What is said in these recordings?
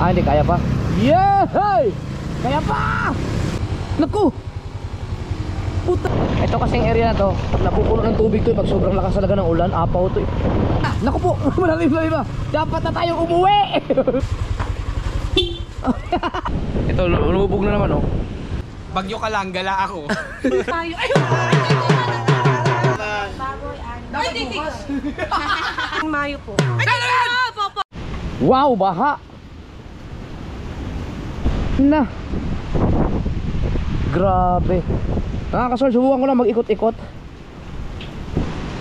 Ah, hindi kaya pa. Yeah! Hey! Kaya pa! Naku! Puta! Ito kasing area na to, napupuno ng tubig to pag sobrang lakas talaga ng ulan. Apaw to. Naku po! Malalim ba? Dapat na tayong umuwi! Ito, lumubog na naman oh. Bagyo ka lang, gala ako. Tayo. Ay! Baboy, ay, bukas. Mayo po. Wow, baha! Na! Grabe! Nakakasol, subukan ko lang mag-ikot-ikot.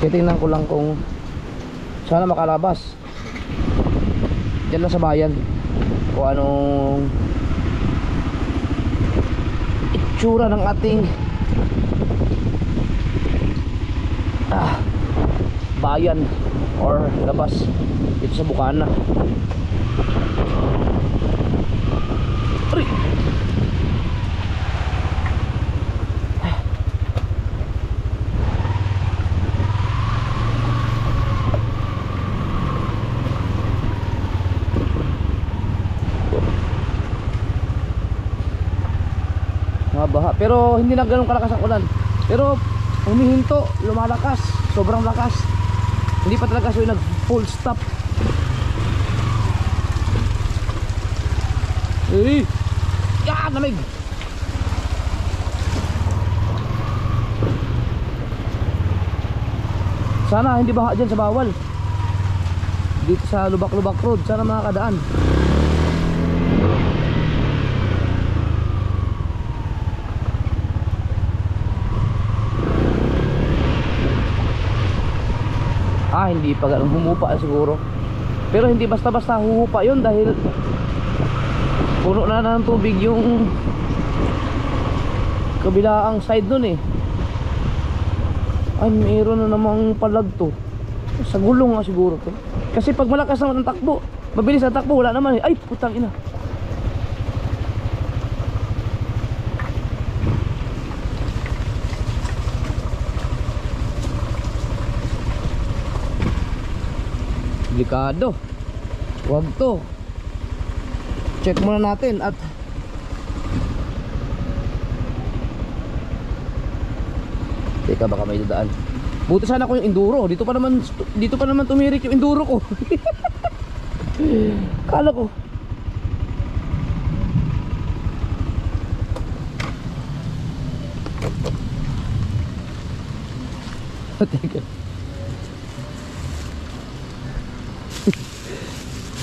Titingnan ko lang kung sana makalabas. Diyan lang sa bayan kung anong itsura ng ating bayan or labas dito sa Bukana. Aray! Baha. Pero hindi na ganun kalakas ang ulan. Pero humihinto, lumalakas, sobrang lakas. Hindi pa talaga siya nag full stop. Eh! Ya, namig. Sana hindi baha dyan sa bawal. Dito sa Lubak-Lubak Road, sana makakadaan. Hindi pa ganun humupa siguro. Pero hindi basta-basta huhupa yun dahil puno na ng tubig yung kabilaang side nun eh. Ay, mayroon na namang palag to. Sa gulong nga siguro to. Kasi pag malakas naman ang takbo, mabilis ang takbo, wala naman eh. Ay, putang ina. Delikado. Huwag to. Check muna natin at teka, baka may dadaan. Buti sana ko yung enduro. Dito pa naman tumirik yung enduro ko. Kala ko. Teka.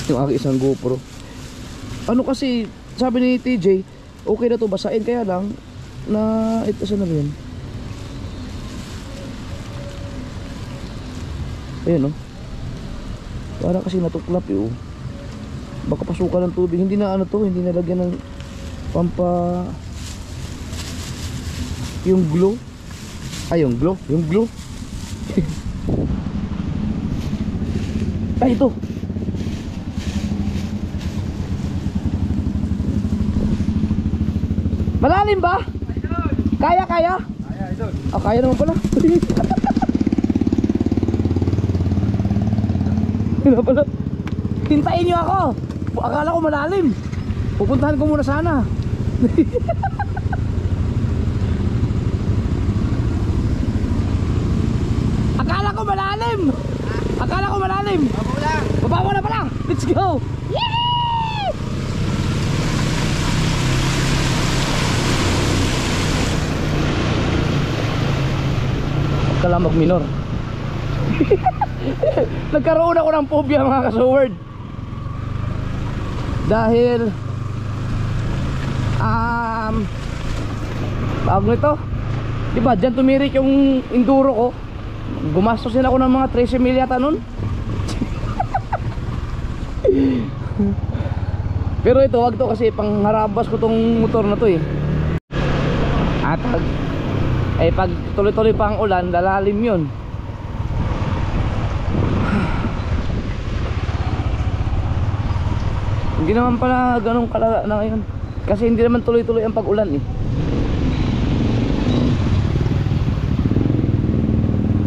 Yung aking isang GoPro. Ano kasi sabi ni TJ, okay na to basain, kaya lang na ito sa na rin. Ayun oh. Para kasi natuklap eh oh. Baka pasukan ng tubig. Hindi na ano to, hindi nalagyan ng pampa yung glow. Ay, yung glow. Ay, ito. Malalim ba? Kaya? Kaya, idol. Ah, kaya naman pala. Kaya pala. Hintayin niyo ako. Akala ko malalim. Pupuntahan ko muna sana. Akala ko malalim. Baba mo na pala. Let's go. Yee! Huwag ka lang mag-minor. Nagkaroon ako ng phobia mga ka-soward. Dahil tawag nito, diba dyan tumirik yung enduro ko. Gumastos din ako ng mga 13 mil yata nun. Pero ito, wag to kasi pangharabas ko tong motor na to eh. At pag tuloy-tuloy pa ang ulan, lalalim yun. Hindi naman pala ganun kalala na ngayon. Kasi hindi naman tuloy-tuloy ang pag-ulan eh.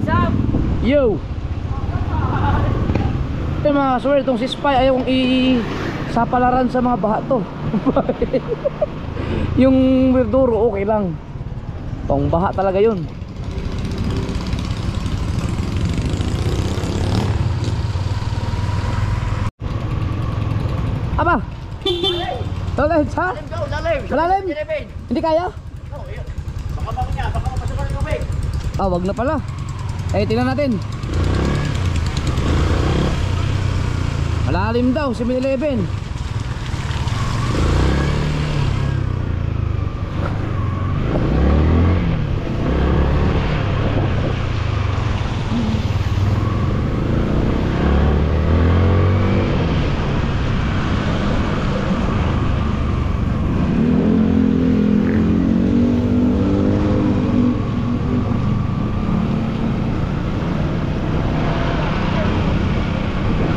Sam! Yo! Mga swear, itong si Spy ayaw kong sapalaran sa mga baha to. Yung Wirduro okay lang, pang baha talaga yun. Aba, lalim ha? Malalim? Hindi kaya? Ah, wag na pala. Eh, tingnan natin. Malalim daw, 7-Eleven.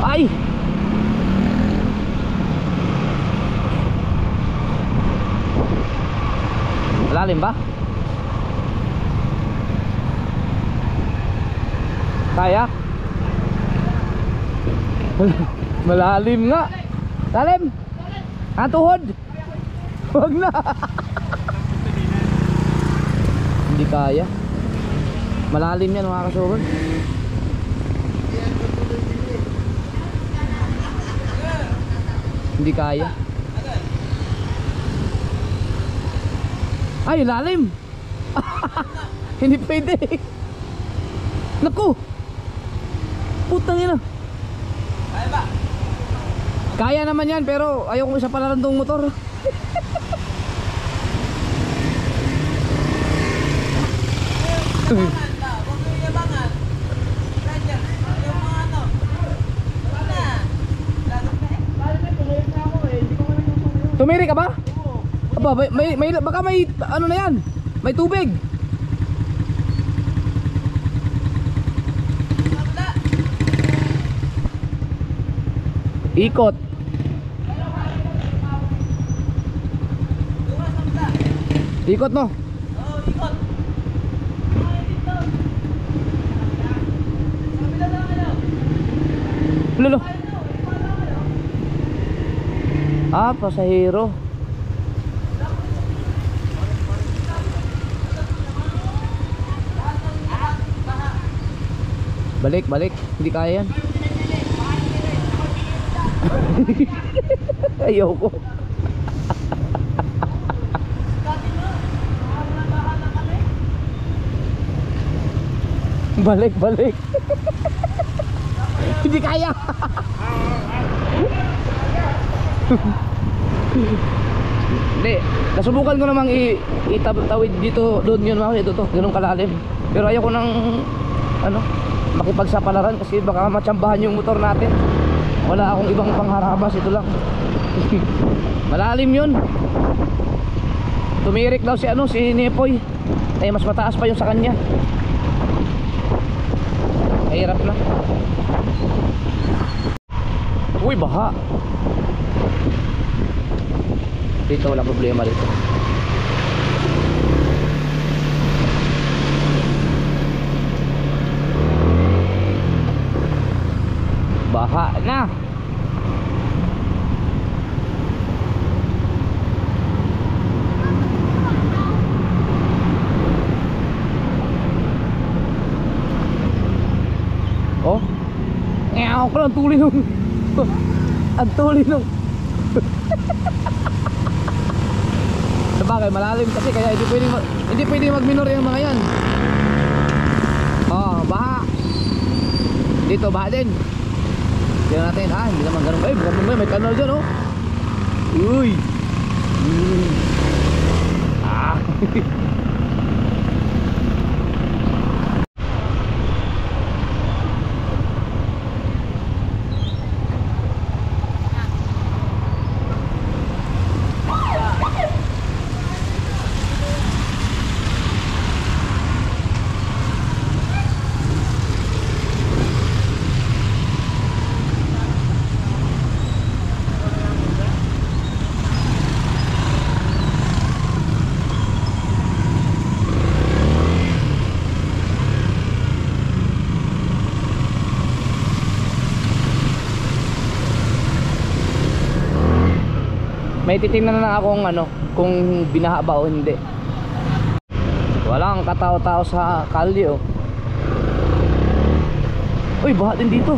Ay! Malalim ba? Kaya? Malalim nga. Lalim. Ang tuhod. Huwag na. Hindi kaya. Malalim yan mga kasurod. Hindi kaya. Ay, lalim. Hindi pwede. Naku. Putang ina. Kaya ba? Kaya naman yan, pero ayaw kong isa pala tong motor. Tumiri ka ba? Aba, baka may ano na yan. May tubig. Ikot. Ikot no? Oo, ikot. Lolo. Ah, pasahero. Balik, balik. Hindi kaya yan. Ayoko. Balik, balik. Hindi kaya. Hindi, nasubukan ko namang itawid dito, doon yun mga ito to, ganun kalalim. Pero ayoko nang ano, makipagsapalaran kasi baka matsambahan yung motor natin. Wala akong ibang pangharabas, ito lang. Malalim yun. Tumirik daw si ano, si Nepoy. Eh mas mataas pa yung sa kanya. Mahirap na. Uy, baha. Dito wala problema dito. Baha na. Oh. Ngaw ko lang tuloy nung. Ang tuloy nung. Sabagay malalim kasi kaya hindi pwedeng mag-minor yung mga yan. Oh, baha. Dito baha din. Tingnan natin, hindi naman ganun. Eh, may kanal dyan, oh. Uy. Ah. May titingnan na akong ano, kung binaha ba o hindi. Walang katao-tao sa kalye oh. Uy, baha din dito.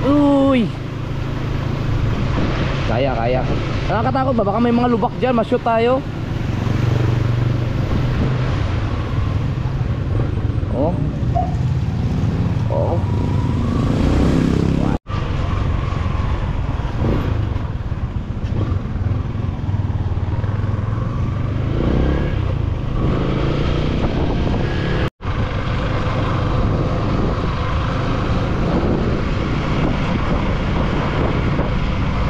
Uy, kaya. Nakakatakot ba? Baka may mga lubak dyan, ma-shoot tayo. Oh. Oh.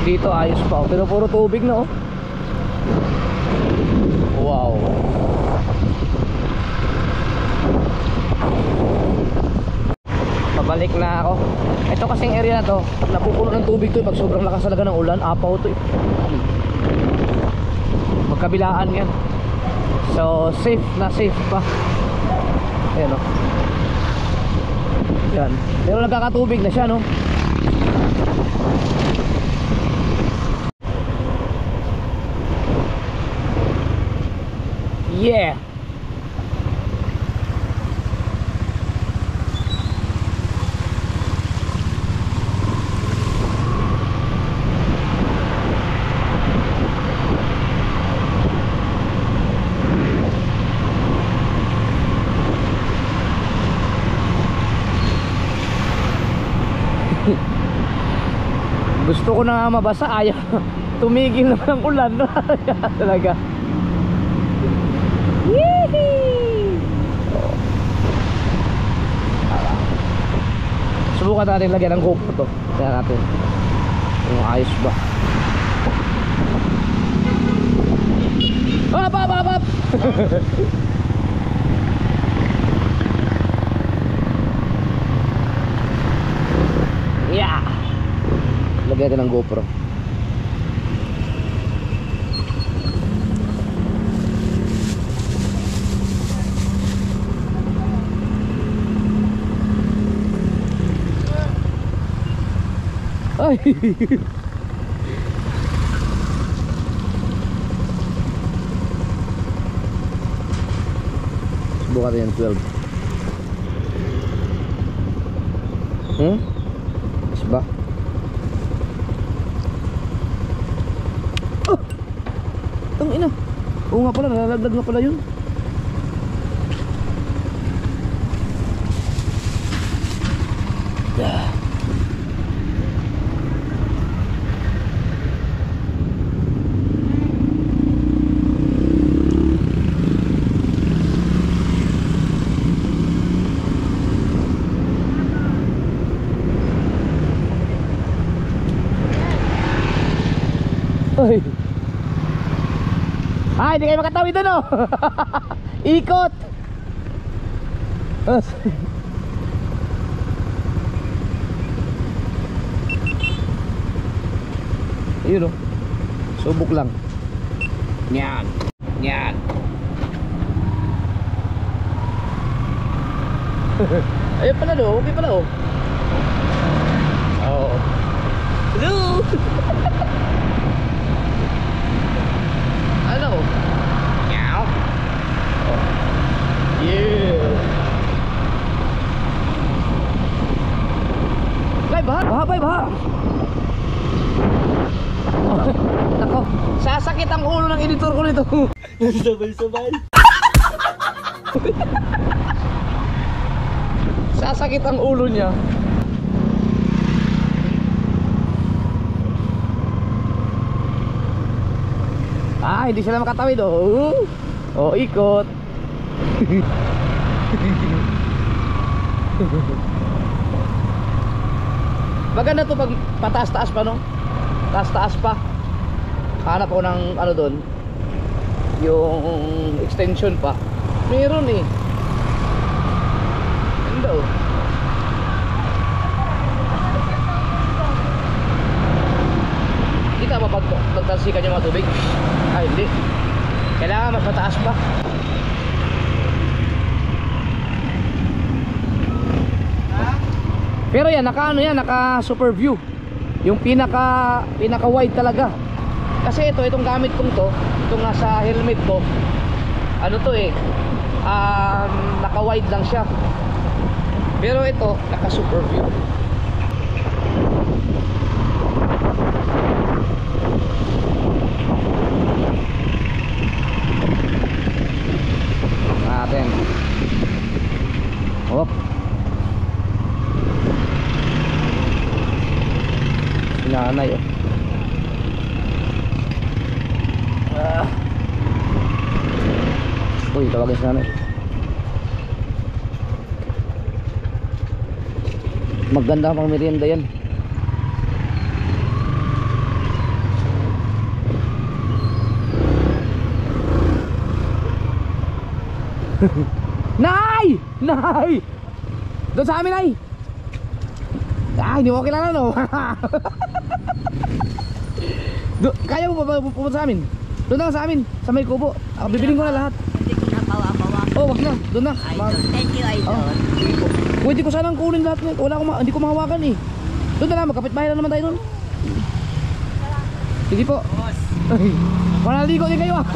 Dito ayos pa oh. Pero puro tubig na oh. Wow. Pabalik na ako. Ito kasing area na to, napupuno ng tubig to pag sobrang lakas talaga ng ulan. Apaw to eh. Magkabilaan yan. So safe pa. Ayan oh. Yan. Pero nagkakatubig na siya no. Yeah. Gusto ko na nga mabasa, ayaw. Tumigil naman ang ulan. Talaga. Yee! Subukan natin lagyan ng GoPro to. Tingnan natin kung ayos ba. Up! Yeah! Lagyan natin ng GoPro. Ay. Subukan natin yung 12. Is ba? Oh! Tang ina. Oo nga pala, nalalagdag nga pala yun. Ay, hindi kayo makatawid doon oh. Ikot. Ayun oh. Subok lang. Yan. Ayun pala do, okay pala oh. Oh. Hello. Ano? Meow. Oh. Yeah. Baha. Oh, nako, sasakit ang ulo ng editor ko nito. Sabay. Sasakit ang ulo niya. Ah, hindi sila makatawid oh. Oh, ikot. Maganda to pag pataas-taas pa no? Taas-taas pa. Hanap ako ng ano doon. Yung extension pa. Meron eh. Ganda oh. Kita ba pag matalsikan yung mga tubig. Ay, hindi. Kailangan mas mataas pa. Pero yan, naka super view. Yung pinaka wide talaga. Kasi itong gamit kong to, itong nasa helmet ko, ano to eh, naka wide lang siya. Pero ito, naka super view. Natin. Hop. Sinanay oh. Uy, tawagin sa nanay. Maganda pang merienda yan. Nay! Nay! Doon sa amin, Nay! Ah, hindi mo kilala, no? Kaya mo ba pupunta sa amin? Doon na sa amin, sa may kubo. Bibiling ko na lahat. Hindi ko na bawa-bawa. Oh, wag na, doon na. Idol. Thank you, Idol. Pwede ko sanang kunin lahat. Hindi ko mahawakan eh. Doon na lang, magkapit-bahay na naman tayo doon. Sige po. Ay, manaligo din kayo ah.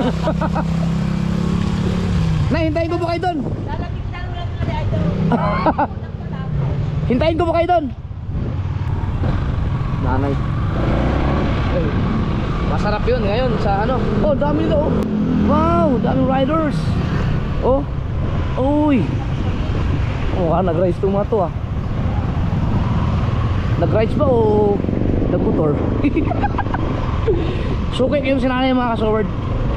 Nay, hintayin ko po kayo doon. Lalapit na lang pala, Idol. Hintayin ko po kayo doon. Nanay. Ay, masarap yun ngayon sa ano. Oh, dami nito oh. Wow, daming riders. Oh. Uy. Oh, nag-rides itong mga to ah. Nag-rides ba o nag-motor? Suki yung sinanay mga kasoward.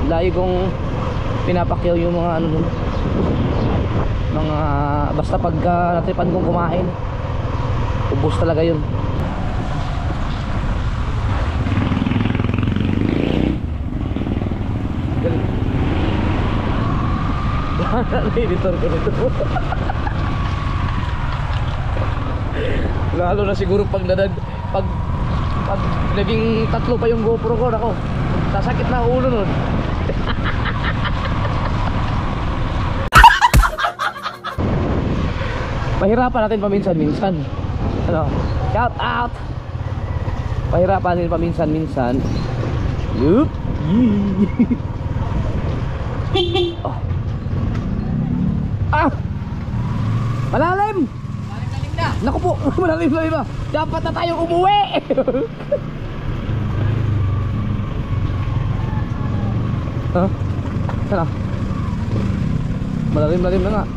Layo kong pinapakyaw yung mga ano nun. Mga basta pagka natripan kong kumain, ubos talaga yun. Editor ko nito. Lalo na siguro pag naging tatlo pa yung GoPro ko, nako, sasakit na ulo nun. Pahirapan natin paminsan-minsan. Ano? Shout out. Pahirapan natin paminsan-minsan. Yup. Oh. Ah! Malalim! Malalim na! Naku po! Malalim na! Dapat na tayong umuwi! Ha? Sana? Malalim na nga.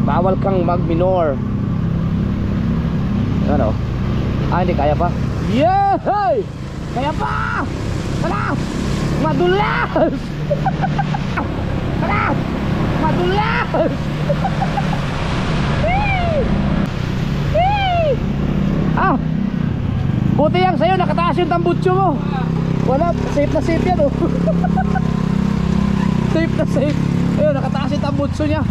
Bawal kang mag-minor. Ano? Ah, hindi kaya pa? Yeah! Hey! Kaya pa! Wala! Madulas! Wala! Madulas! Ah! Buti yan sa'yo, nakataas yung tambutso mo. Wala, safe na safe yan oh. Safe na safe. Ayun, nakataas yung tambutso niya.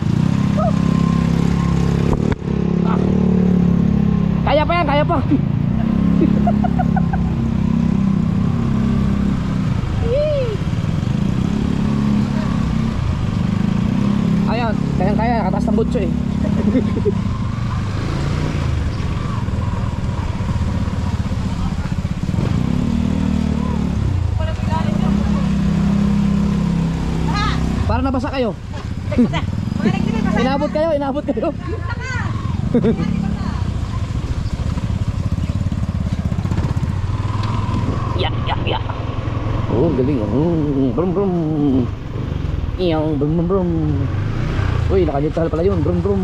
Ah. Kaya pa yan, kaya pa. Ayan, kaya nakataas ng butso eh. Para nabasa kayo. Inabot kayo. Ya. Oh, galing. Brum brum. Iyong brum brum. Uy, naka-neutral pala yun. Brum brum.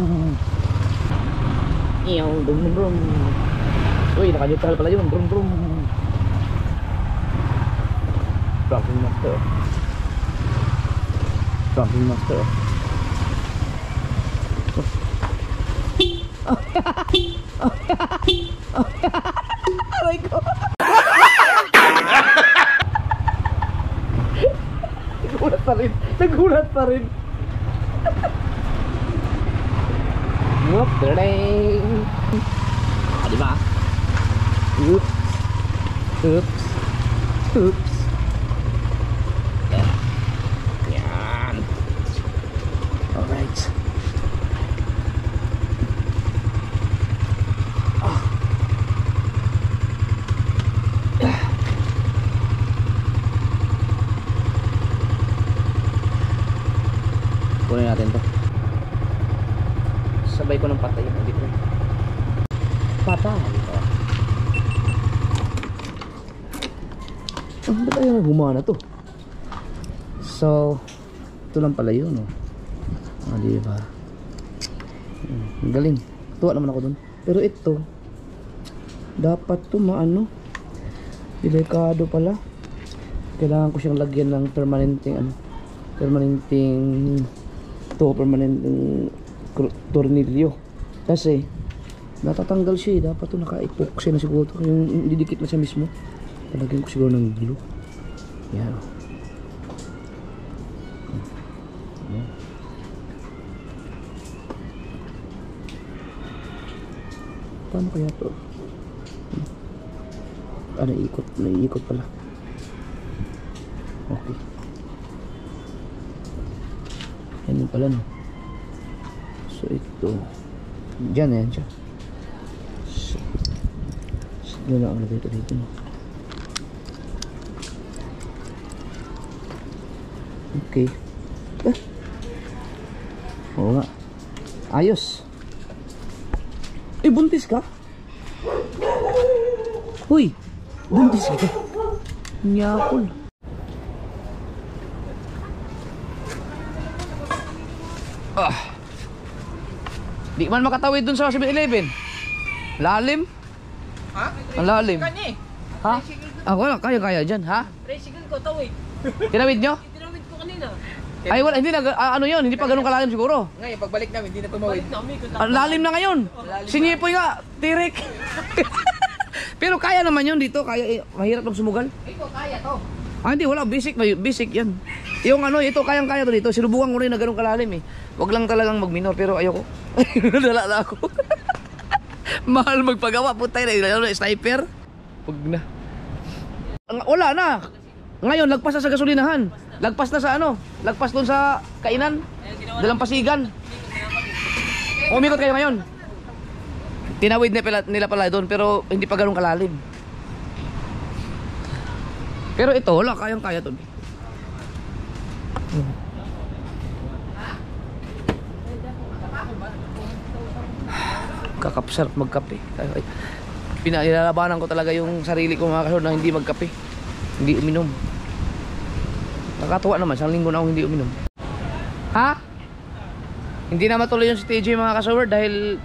Iyong brum brum. Uy, naka-neutral pala yun. Brum brum. Driving master. Driving master. Aray ko. Nagulat pa rin. Ngop, ding. Ah, di ba? Oops. Oops. Yan. Alright. Kunin natin to. Sabay ko ng patay yung dito. Patay. Ba't ayaw na gumana to? So, ito lang pala yun, oh. Diba? Galing. Tuwa naman ako dun. Pero ito, dapat to maano. Delikado pala. Kailangan ko siyang lagyan ng permanenteng tornilyo. Kasi natatanggal siya. Dapat to naka-epoxy na siguro to. Yung didikit na siya mismo. Talagyan ko siguro ng glue. Yan. Yan. Paano kaya to? Naiikot pala. Okay. Yan yung pala, no? So ito dyan, yan siya. So yun lang ang lagay ito dito, no? Okay. Oo nga. Ayos. Buntis ka? Uy, buntis ka? Nyakol. Di man makatawid dun sa 7-Eleven. Lalim? Ha? Ang lalim. Kanya eh. Ha? Ako lang, kaya dyan, ha? Tricycle ko, tawid. Tinawid nyo? Tinawid ko kanina. Ay wala, hindi na, ano yun, hindi pa ganun kalalim siguro. Ngayon, pagbalik namin, hindi na tumawid. Ang lalim na ngayon. Sinipoy nga, tirik. Pero kaya naman yun dito, kaya, mahirap lang sumugal. Ito, kaya to. Hindi, wala, basic yan. Yung ano, ito, kayang-kaya to dito, sinubukan ko rin na ganun kalalim eh. Wag lang talagang mag-minor, pero ayoko. Dala na ako. Mahal magpagawa, putay na, sniper. Wag na. Wala na. Ngayon, lagpas na sa gasolinahan. Lagpas na sa ano? Lagpas doon sa kainan. Dalampasigan. Umikot kayo ngayon. Tinawid nila pala doon, pero hindi pa ganun kalalim. Pero ito, wala, kayang-kaya doon. Kakapsarap magkape. Pinalalabanan ko talaga yung sarili ko mga kasunod na hindi magkape, hindi uminom. Nakakatuwa naman, isang linggo na akong hindi uminom. Ha? Hindi na matuloy yung si TJ mga kasunod dahil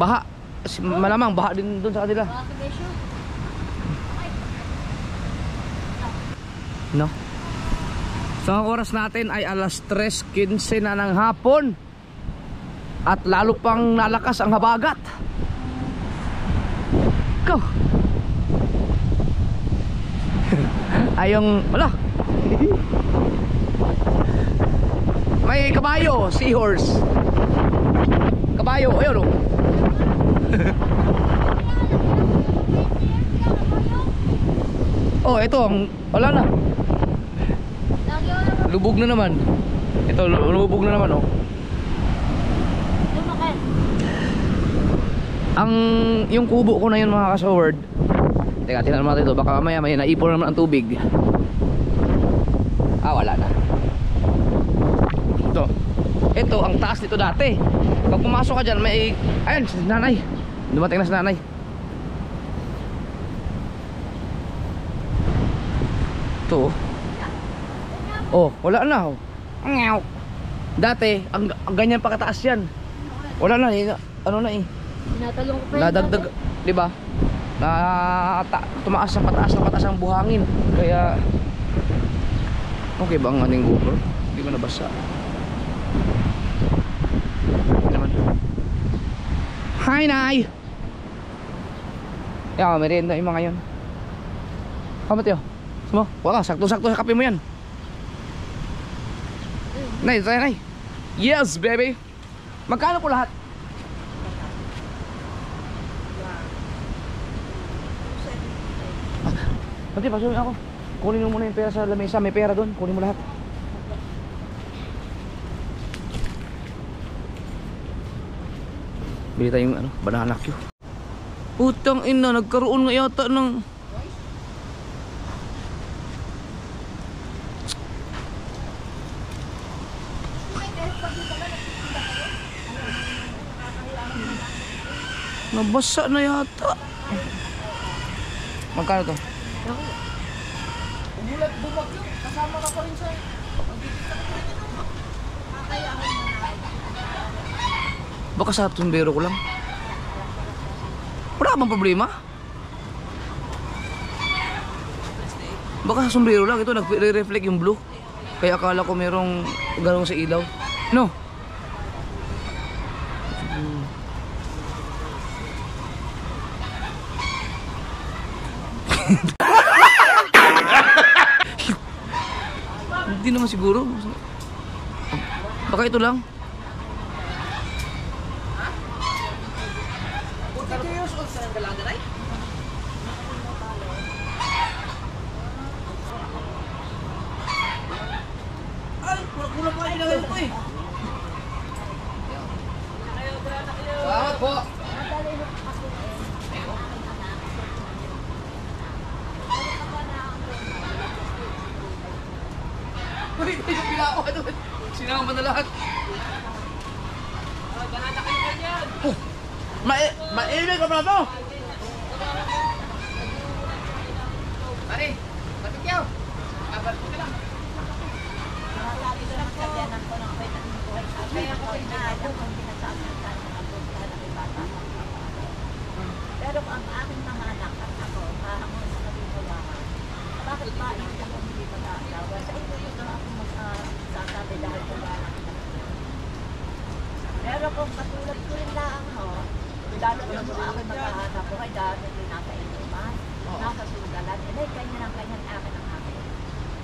baha. Malamang baha din dun sa kanila. No? So ang oras natin ay alas 3:15 na ng hapon. At lalo pang nalakas ang habagat. Go. Ayong, wala. May kabayo, seahorse. Kabayo, ayun oh. Oh, ito, wala na. Lubog na naman. Ito, lubog na naman oh. Yung kubo ko na yun mga kasaward. Teka, tingnan natin ito. Baka maya naipon naman ang tubig. Wala na. Ito ang taas nito dati. Pag pumasok ka dyan, may... Ayun, si nanay. Dumating na si nanay. Ito. Oh, wala na oh. Dati, ang ganyan pa kataas yan. Wala na eh. Ano na eh. Tinatalong ko pa yun. Nadagdag, di ba? Tumaas ng pataas ang buhangin. Kaya okay ba ang ating GoPro? Hindi ba nabasa? Naman. Hi, Nay! Merienda yung mga yun. Mateo? Sumo? Wala, sakto-sakto sa kape mo yan. Nay, tayo, Nay. Yes, baby! Magkano po lahat? Pati, pasumin ako. Kunin mo muna yung pera sa lamesa. May pera doon. Kunin mo lahat. Bili tayong ano, banana Q. Putang ina, nagkaroon nga yata ng... Nabasa na yata. Magkano to? Umulat bumagyo. Kasama ka pa rin sa... Baka sa tumbero ko lang. Wala bang problema? Baka sa sombrero lang. Ito nagre-reflect yung blue. Kaya akala ko merong garong sa ilaw. No? Hindi naman siguro. Baka ito lang. 42 years old sa Galanda, right? Ay, kulang pa yung pinagay ko eh. Salamat po. Uy, yung pila ako. Sinama na lahat. Maibig ka pala to! Pare, bakit yaw? Abar ko ka lang. Pero ang aking mga anak at ako, kahamon sa kabibulahan, bakit ba hindi ako hindi pag-aasawa? Sa ito yung ako magsasabi dahil kung anak na. Pero kung katulad ko rin lang ho, dahil ko ako maghahanap ko ay dahil hindi nasa inuman, nasa sugalan, eh kanya ng kanyang akin ang akin.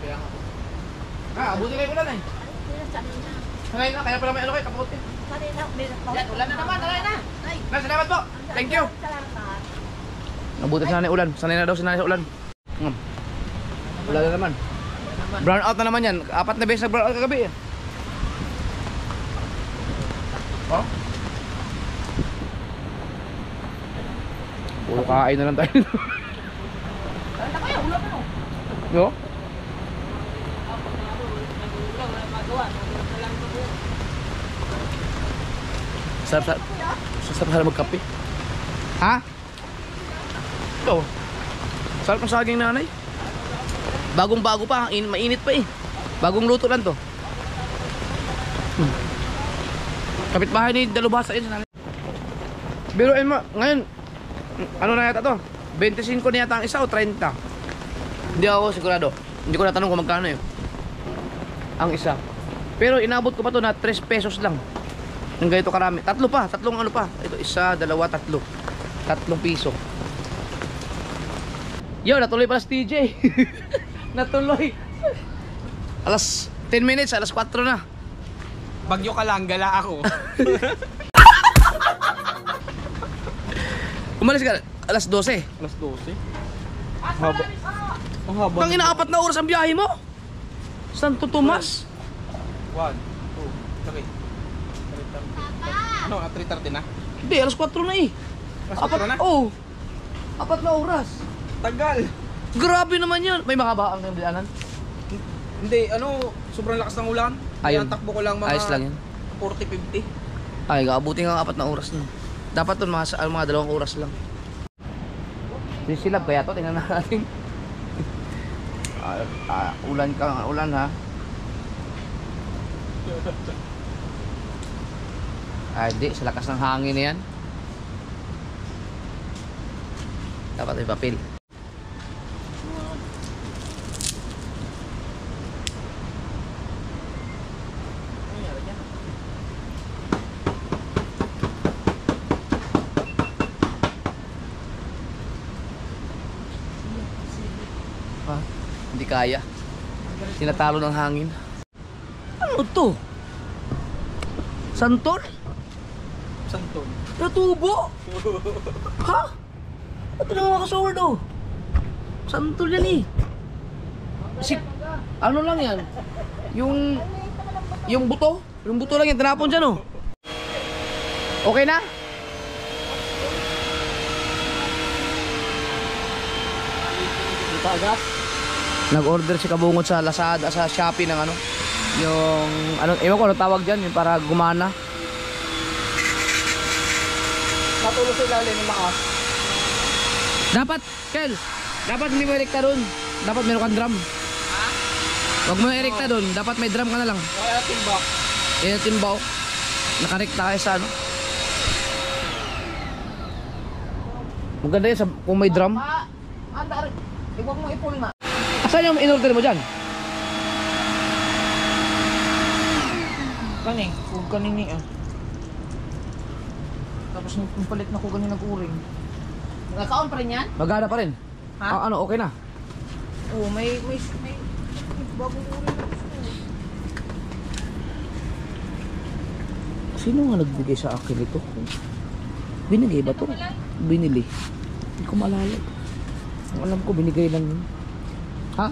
Kaya nga. Abuti kayo ulan eh. Ano sabi na? Sanay na, kaya pala may ano kayo, kaputi. Kanina, meron pa. Yan, ulan na naman, sanay na. Salamat po. Thank you. Salamat. Nabuti sa nanay ulan. Sanay na daw si nanay sa ulan. Wala na naman. Brown out na naman yan. 4 na beses na brown out kagabi. Oh? Puro kain na lang tayo. Yo? Sarap sana magkape. Ha? Ito. Sarap ng saging nanay. Bagong-bago pa, mainit pa eh. Bagong luto lang to. Kapitbahay ni Dalubhasa yun sa nanay. Biruin mo, ngayon, ano na yata to? 25 na yata ang isa o 30? Hindi ako sigurado. Hindi ko natanong kung magkano yun. Ang isa. Pero inabot ko pa to na 3 pesos lang. Yung ganito karami. Tatlong ano pa. Ito, 1, 2, 3. 3 piso. Yo, natuloy pala si TJ. Natuloy. Alas 10 minutes, alas 4 na. Bagyo ka lang, gala ako. Umalis ka, alas 12. Alas 12. Haba. Ang haba. Pang ina-4 na oras ang biyahe mo. Santo Tomas. 1, 2, 3. Ano, 3:30 na? Hindi, alas 4 na eh. Alas 4 na? Oo. 4 na oras. Tagal. Grabe naman yun. May mga ba ang nagdaanan? Hindi, ano, sobrang lakas ng ulan. Ayun. Ayun. Takbo ko lang mga Ayos lang yun. 40-50. Ay, kaabuti nga 4 na oras na. Dapat doon mga 2 oras lang. Sisilab kaya to, tingnan natin. Ulan ha. Ay, di, sa lakas ng hangin na yan. Dapat may papel. Ha? Hindi kaya. Tinatalo ng hangin. Ano to? Santol? Santon. Natubo? Ha? Ito na mga kasaward oh. Santol yan eh. Si, ano lang yan? Yung buto. Yung buto lang yan, tinapon dyan oh. Okay na? Nag-order si Kabungot sa Lazada, sa Shopee ng ano. Yung, ewan ko ano tawag dyan, yung para gumana. Matulog sa ilalim ng lakas. Dapat, Kel, dapat hindi mo erekta doon. Dapat meron kang drum. Ha? Huwag mo erekta doon, dapat may drum ka na lang. Kaya timbak. Yan yung timbaw. Nakarekta kayo sa ano. Maganda yan sa, kung may drum. Andar. Huwag mo ipul na. Asan yung in-order mo dyan? Kaning, kung kanini ah. Tapos nung palit na ko ganin nag-uring. Nagkaon pa rin yan? Magana pa rin. Ha? Ah, ano, okay na. Oo, may bagong uring na gusto. Sino nga nagbigay sa akin ito? Binigay ba to? Binili. Hindi ko maalala. Ang alam ko, binigay lang yun. Ha?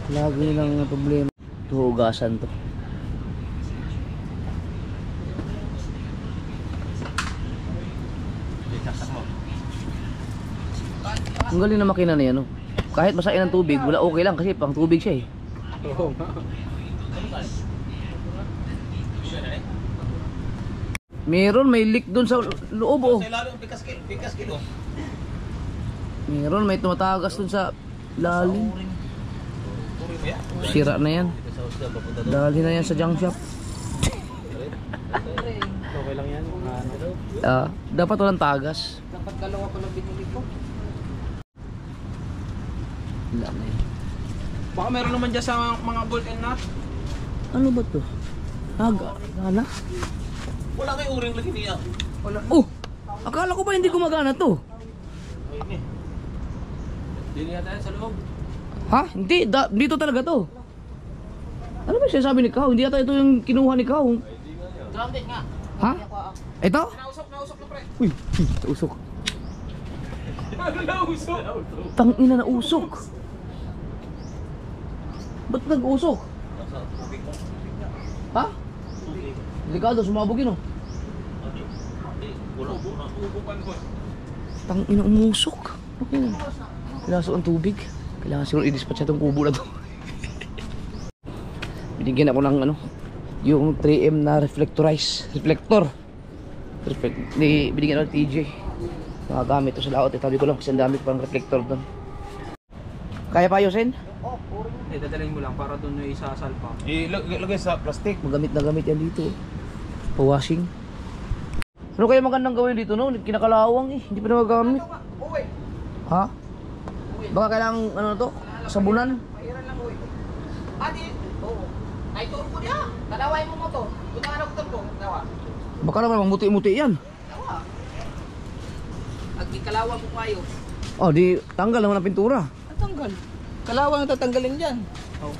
Lagi lang problema. Tuhugasan to. Ang galing na makina na yan, oh. Kahit masain ng tubig, wala okay lang kasi pang tubig siya eh. Oo. Meron, may leak dun sa loob, oh. Sa ilalim, pikas kilo. Meron, may tumatagas dun sa lalim. Uring mo yan? Sira na yan. Dali na yan sa junk shop. Okay lang yan. Dapat walang tagas. Dapat dalawa pa lang binili ko. Wala na yan. Baka meron naman dyan sa mga bolt and nut. Ano ba to? Gana? Wala kay uring lagi niya. Wala. Oh! Akala ko ba hindi gumagana to? Ayun eh. Hindi yata yan sa loob. Ha? Hindi, dito talaga to. Ano ba yung sinasabi ni Kao? Hindi yata ito yung kinuha ni Kao. Grounded nga. Ha? Ito? Nausok na pre. Uy, usok. Nausok. Tangina na usok. Ba't nag-usok? Ha? Delikado, sumabog yun oh. Tangina umusok. Okay na. Kailangan ang tubig. Kailangan siguro i-dispatch itong kubo na to. Binigyan ako ng ano, yung 3M na reflector. Binigyan ako ng TJ. Nakagamit to sa laot. Tabi ko lang kasi ang dami pang reflector doon. Kaya pa ayusin? Dadalhin mo lang para doon yung isasalpa. Ilagay sa plastic. Magamit na gamit yan dito. Pa-washing. Ano kaya magandang gawin dito no? Kinakalawang eh. Hindi pa na magamit. Ha? Baka kailangan ano to? Sabunan? Pahiran lang uy. Adi. Oo. Ay turbo niya. Dalaway mo mo to. Buta ano turbo. Dawa. Baka naman mamuti-muti yan. Dawa. Agkikalawa mo kayo. Oh, di tanggal naman ang pintura. Tanggal. Kalawang tatanggalin diyan. Oh.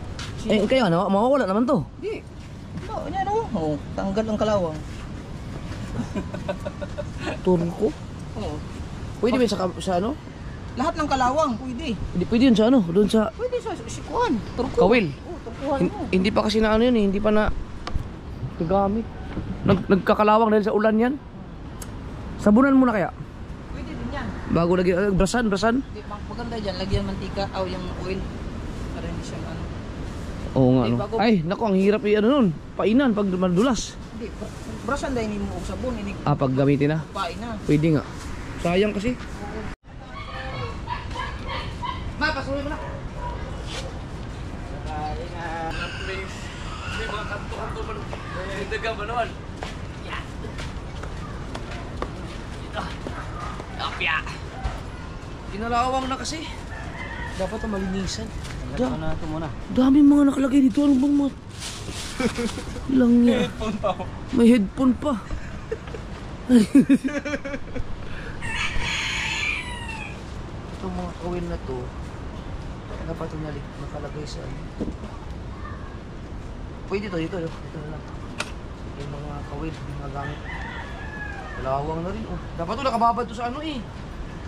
Eh kaya ano, mawawala naman to. Di. No, yan oh. Oh, tanggal ang kalawang. Turko. Oo. Pwede ba yun sa ano? Lahat ng kalawang pwede. Hindi pwede yun sa ano, doon sa Pwede sa sikuan. Turko. kawil. Oo, turkuhan mo. Hindi pa kasi na ano yun eh, hindi pa na gagamit. Nagkakalawang dahil sa ulan yan. Sabunan muna kaya. Pwede din yan. Bago lagi brasan. Di, maganda dyan. Lagyan mantika o yung oil. Para hindi siya ano. Oo nga Hindi, no. bago- Ay, naku, ang hirap i-ano nun. Painan pag madulas. Hindi. Brasan dahil hindi mo og sabon. Hindi Pag gamitin na. pain na. Pwede nga. Sayang kasi. Ma, pasuloy mo na. Kinalawang na kasi. Dapat ang malinisan. Lagyan na ito muna. Dami mga nakalagay dito. Ano bang mga... Lang niya. May headphone pa. itong mga kawil na to, dapat ito nakalagay sa ano. Pwede dito na lang. Yung mga kawil, yung mga gamit. Kalawang na rin, oh. Dapat ito nakababad to sa ano eh.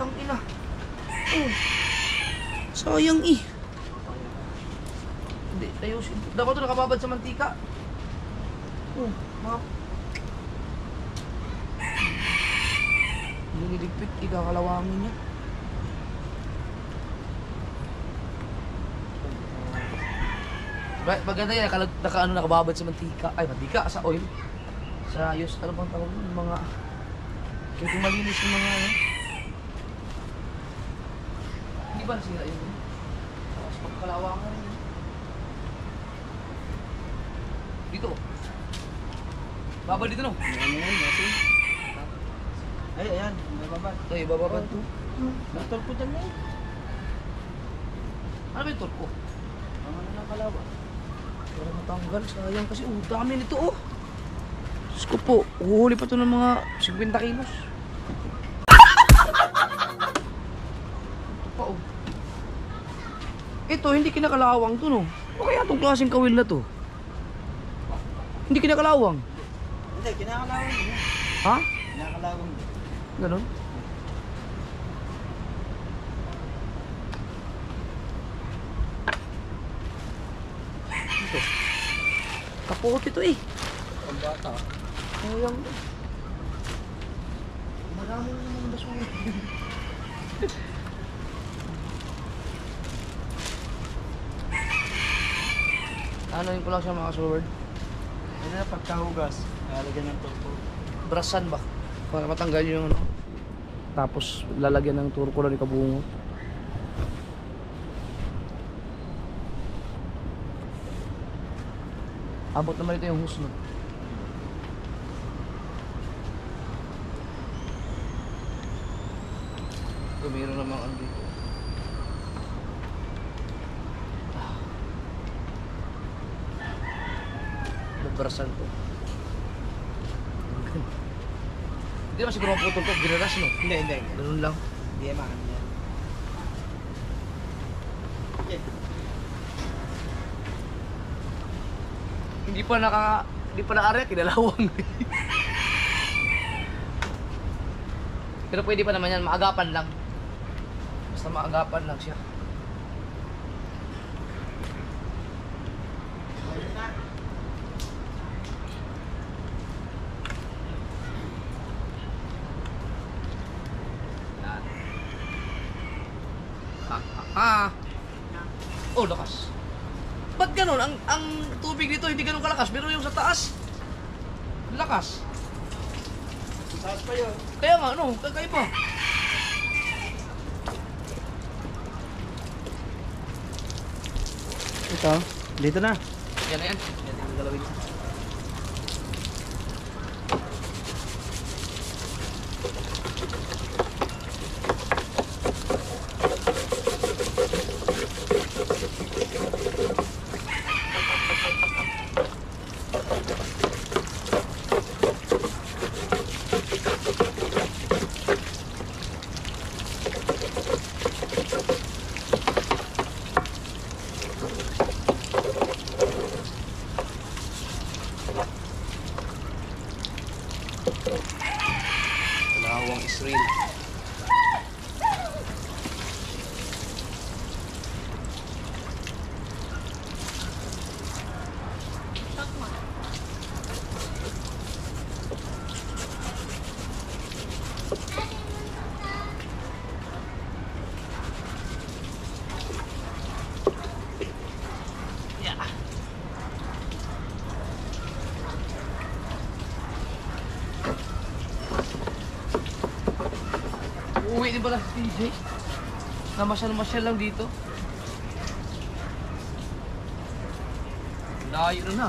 Tang ina. Oh. Sayang eh. Hindi, ayusin. Dapat ito nakababad sa mantika. Oh, mga... Yung niligpit, ikakalawangin niya. Maganda yan, nakababad sa mantika. Ay, mantika, sa oil. Sa ayos, ano bang tawag yun? Mga... Kaya malinis yung mga ano. Hindi ba nasira yun? Tapos pagkalawangan rin. Dito. Babad dito no? Ano yan, natin? Ay, ayan, may babad. Ito, ibababad to. Nagtol ko dyan na eh. Ano ba yung turko? Ang ano ng kalawa. Para matanggal, sayang kasi dami nito oh. Diyos ko po, uhuli pa to ng mga 50 kilos. Ito pa oh. Ito, hindi kinakalawang to no. Ano kaya itong klaseng kawil na to? Hindi kinakalawang. Hindi, kinakalawang din. Ha? Kinakalawang din. Ganon? Ito. Kapot ito eh. Ang bata. Sayang. Marami na naman basura. Ano yung ko lang siya mga sword? Ano na pagkahugas? Lalagyan ng turpo. Brasan ba? Para matanggal yung ano. Tapos lalagyan ng turko lang ni kabungo. Abot naman ito yung husno. Ito mayroon namang ano dito. Brasan to. Hindi naman siguro maputol to, ginaras no? Hindi. Ganun lang. Hindi naman yan. Okay. Hindi pa na-area, kinalawang. Pero pwede pa naman yan, maagapan lang. Basta maagapan lang siya. Oh, lakas. Ba't ganun? Ang tubig dito hindi ganun kalakas, pero yung sa taas, lakas. Taas pa yun. Kaya nga, ano, kakaiba. Ito, dito na. Yan na yan. Yan yung galawin siya. Kalawang Israel. Uwi din pala si TJ. Namasyal-masyal lang dito. Layo na.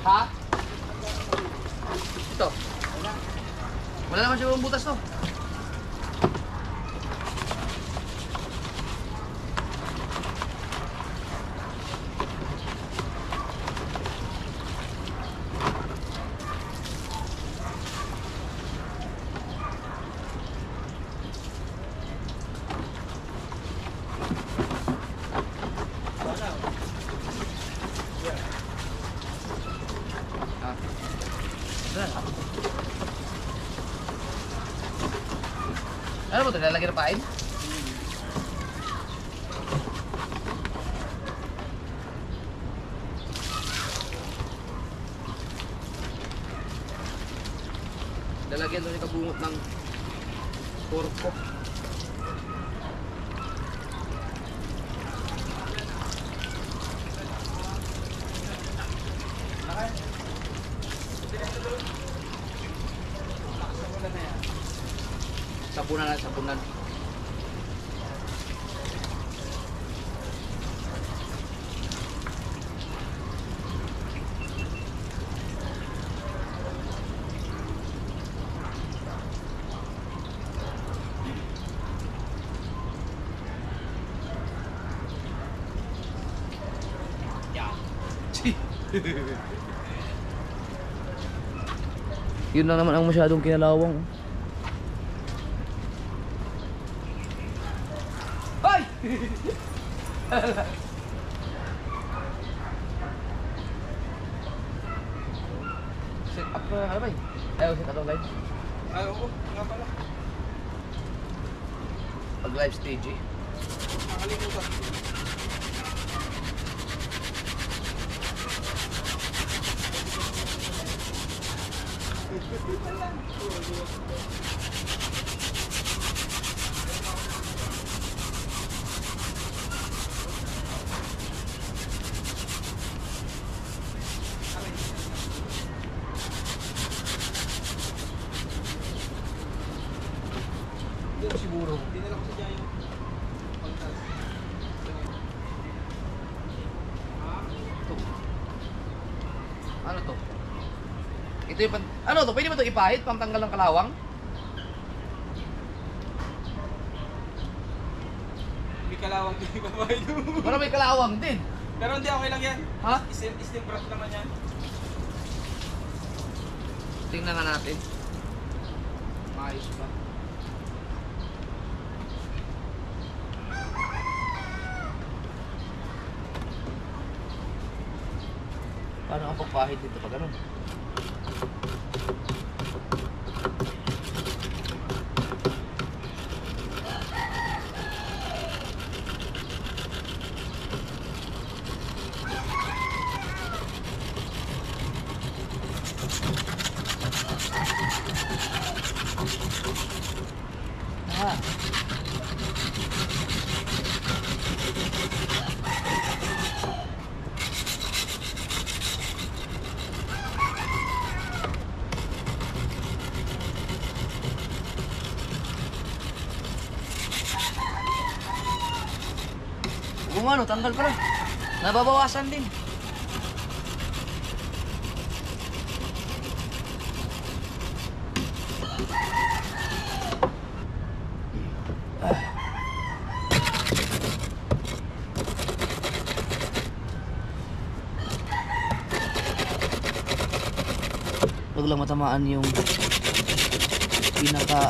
Ha? Ito. Wala naman siya butas to. Ano mo ito? Lalagyan ng pain? Lalagyan doon yung kabungot ng porko. Sapunan na, sapunan. Yun lang naman ang masyadong kinalawang. Ay! Set up na ano ba? Ayaw set up live. Ay, oo, nga pala. Pag live stage eh. Nakalimutan. Doon siguro. Dinala ko sa dyan yung pagtas. Ano to? Ito yung ano to? Pwede ba ito ipahit? Pangtanggal ng kalawang? May kalawang din yung babae doon. Para may kalawang din. Pero hindi, okay lang yan. Ha? Steam brush naman yan. Tingnan nga natin. Maayos ba? Paano ang pagpahid dito pag ganun? Kung ano, tanggal pala. Nababawasan din. Huwag lang matamaan yung pinaka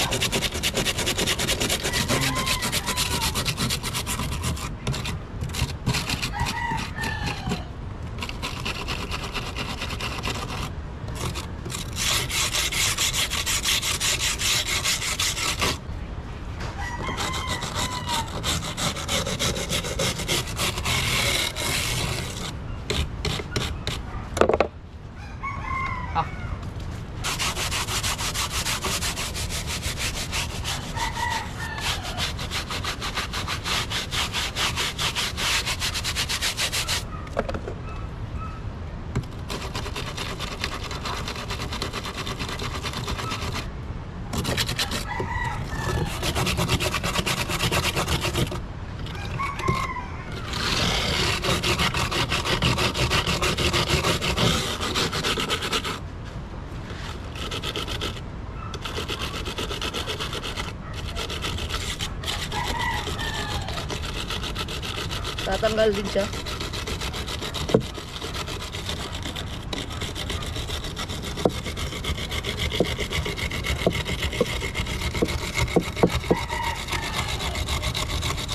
tatanggal din siya.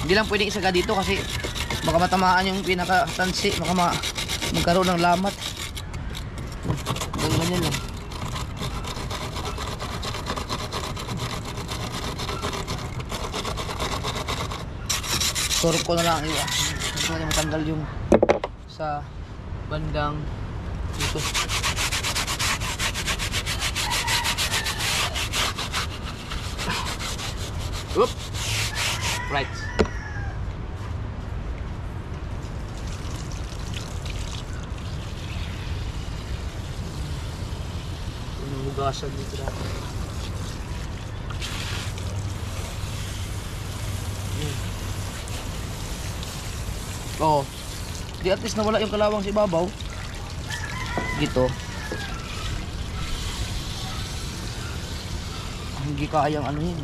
Hindi lang pwedeng isaga dito kasi baka matamaan yung pinaka-tansi, baka magkaroon ng lamat. Ganyan lang. Turok ko na lang iwa. Gusto ko na matanggal yung sa bandang dito. Oop. Right. Hugasan dito na. Oh. Di at least nawala yung kalawang sa ibabaw. Dito. Hindi kayang ano yun.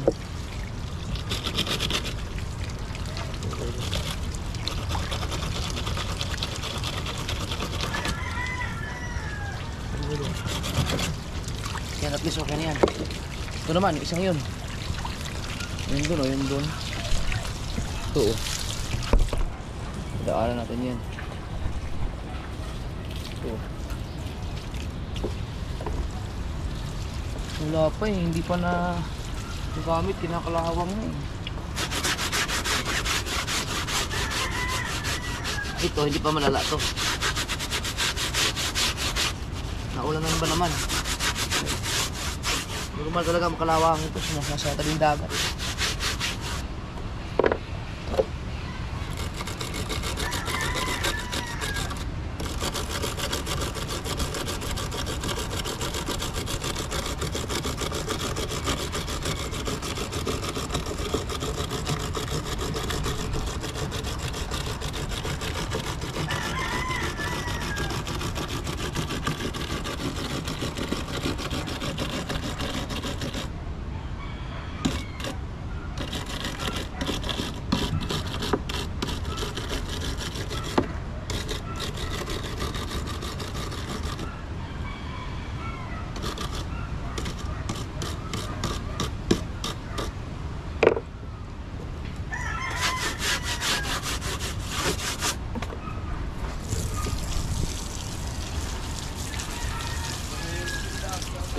Yan, at least okay na yan. Ito naman, isang yun. Yun dun, yun dun. Ito, daanan natin yan. Ito. Wala pa eh, hindi pa na gamit, kinakalawang na eh. Ito, hindi pa malala to. Naulanan ba naman? Normal talaga makalawang ito, nasa tabing dagat.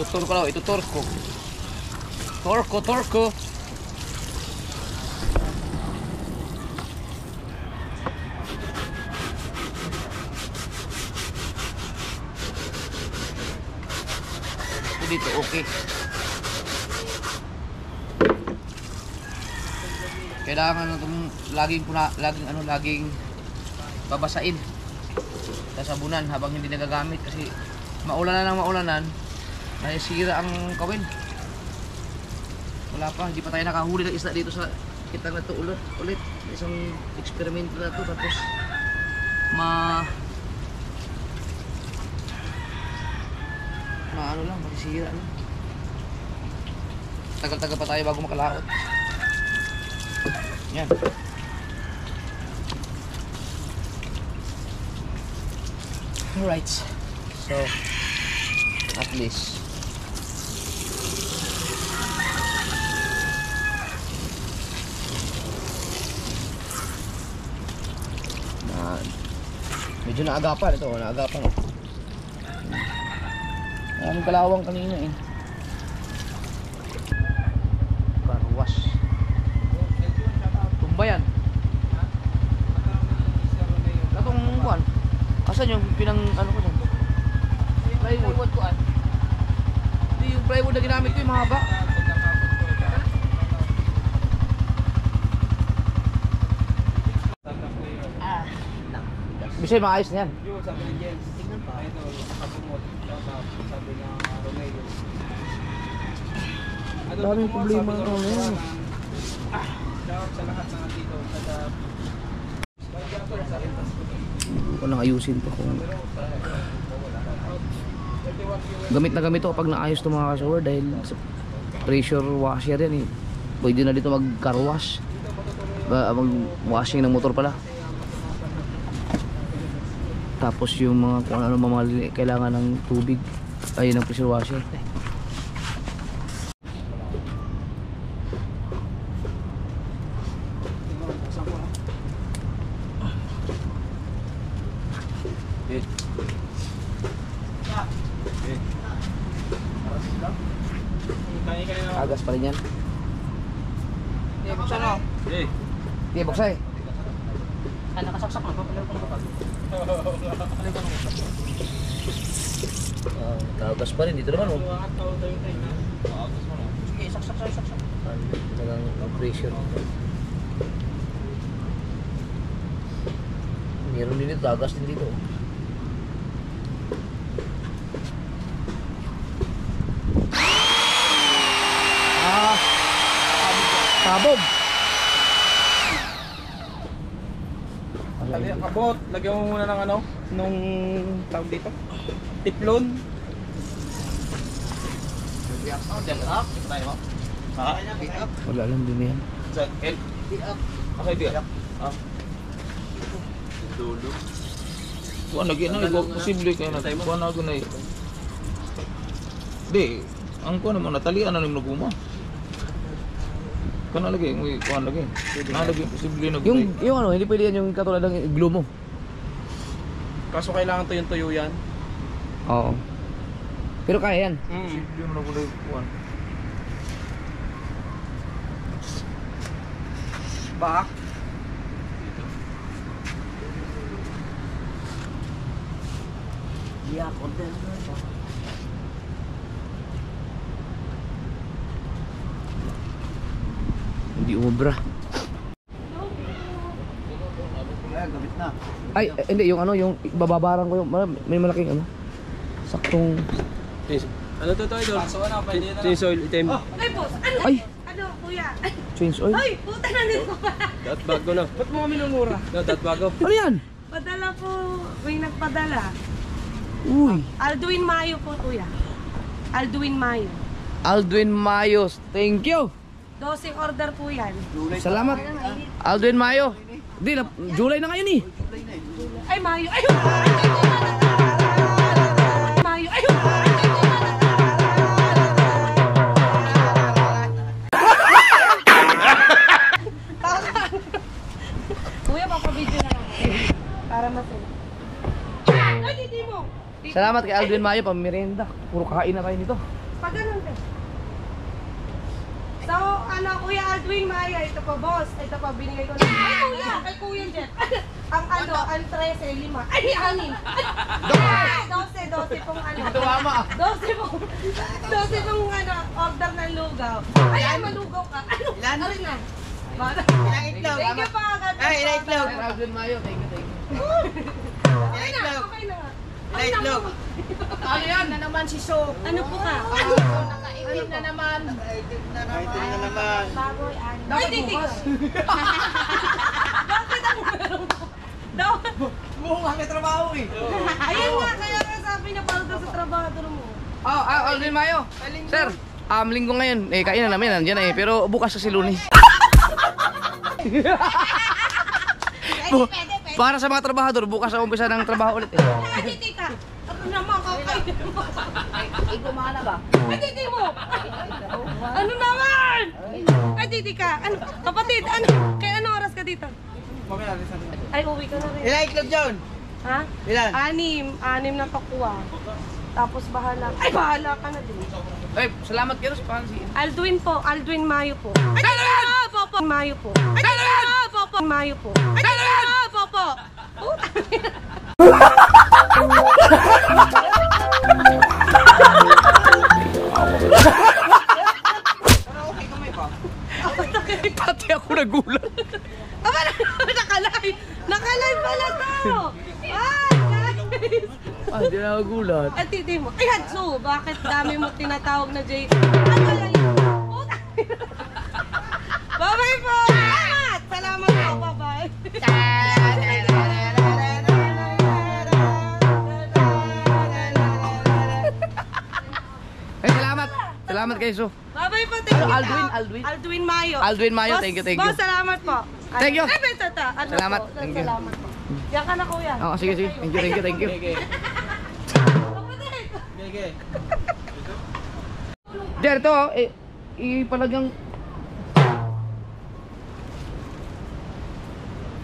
Tutur ko lang, ito torko. Torko. Ito dito, okay. Kailangan laging babasain. Sasabunan habang hindi nagagamit kasi maulanan, nasisira ang kawin. Wala pa, hindi pa tayo nakahuli ng isda dito sa kitang na to ulit. Isang eksperimento na to, tapos ano lang, masisira lang. Tagal-tagal pa tayo bago makalaot. Yan. Alright. So, at least medyo naagapan ito, naagapan. Maraming kalawang kanina eh. Karwas. Tumba yan. Katong kuan. Asan yung pinang ano ko dyan? Plywood kuan. Hindi yung plywood na ginamit ko yung mahaba. Bisay maayos na yan. Yung sabi ni Jens, tignan pa. Ito, nakabumot. Sabi niya Romeo. Daming problema na yan. Sa lahat na nandito. Walang ayusin pa kung gamit na gamit ito kapag naayos ito mga kasawar dahil sa pressure washer yan eh. Pwede na dito mag car wash, mag washing ng motor pala. Tapos yung mga kung ano mga kailangan ng tubig ay ng pressure washer. Agas pa rin yan. Hindi, buksan mo. Hindi, buksay. Ah, nakasaksak mo. Papalaw ko na ba? Agas pa rin. Dito naman oh. Sige, saksak. Talagang pressure. Meron din dito, agas din dito. Sabog. Abot, lagyan mo muna ng ano, nung tawag dito. Tiplon. Wala lang din yan. Okay, di up. Dulo. Kuha lagi na, posible kayo na. Kuha na ako na eh. Di, ang kuha naman, natalian na ng naguma. Kuha na lagi, kuha lagi. Lagi, posible na. Yung ano, hindi pwede yan yung katulad ng glue mo. Kaso kailangan to yung tuyo yan. Oo. Pero kaya yan. Posible mo na kulay kuha. Back. Yeah, order mo. Hindi ubra. Gamit na. Ay, hindi. Yung ano, yung bababaran ko yung may malaking ano. Saktong... Ano to idol? Change oil item. Ay, boss! Ano? Ay! Ano, kuya? Change oil? Ay, puta na nito. Dat bago na. Ba't mo kami minumura? Dat bago. Ano yan? Padala po. May nagpadala. Uy! Alduin Mayo po, kuya. Alduin Mayo. Aldwin Mayos. Thank you! 12 order po yan. Salamat. Aldwin Mayo. Hindi, July na ngayon eh. Ay, Mayo. Ay, Mayo. Ay, kuya, papabidyo na lang. Para masaya. Ay, hindi mo. Salamat kay Aldwin Mayo, pamirienda. Puro kakain na kayo nito. Pag ganun din. So, ano, Kuya Aldwin Maya, ito pa boss. Ito pa binigay ko na. Ay, kuya! Kay Kuya Jeff. Ang ano, ang 13, 5. Ay, 6. 12 pong ano. 12 pong ano, order ng lugaw. Ay, malugaw ka. Ano? Ilan? Ano na? Ilang itlog? Thank you pa agad. Ay, ilang itlog? Aldwin Mayo, thank you. Okay na, okay na. Ilang itlog? Ano yan na naman si So? Ano po ka? Nakaitim na naman. Item na naman. Baboy, ano? Ay, titig. Bakit ang meron ko? Dapat. Buong kami trabaho eh. Ayun nga, kaya nga sabi niya para daw sa trabaho mo. Aldwin Mayo. Sir, linggo ngayon. Eh, kainan namin, nandiyan na eh. Pero bukas sa si Lunes. Para sa mga trabahador, bukas ang umpisa ng trabaho ulit eh. Ay, titig ka. Ako naman, kakainin mo. Ay, gumana ba? Ay, titig mo. Ano naman? Ay, titig ka. Ano, kapatid, ano? Kaya anong oras ka dito? Mamaya natin sabi. Ay, uwi ka na rin. Ilang itlog John? Ha? Ilan? 6 na pakuha. Tapos bahala. Ay, bahala ka na din. Ay, salamat kayo sa pansin. Aldwin po, Aldwin Mayo po. Ay, Aldwin! Popo! Mayo po. Ay, Aldwin! Popo! Mayo po. Ay, Aldwin! Popo! Okay kami pa. Pati ako nagulat. Aba, nakalive! Nakalive pala to! Ay, guys! Hindi na nagulat. At titi mo, ay Hatsu, bakit dami mo tinatawag na Jay? Ano yan? Puta! Bye-bye po! Salamat! Salamat po, bye-bye! Ay, salamat. Salamat kayo, So. Bye-bye po, thank you. Aldwin, po. Aldwin? Aldwin Mayo. Aldwin Mayo, Boss, thank you. Boss, salamat po. Thank you. Ay, beto ta. Ano Salamat, po? thank you. Salamat po. Yan ka na kuya. Ah, sige, sige. Thank you, thank you, thank you. Diyan, ito, ipalagang...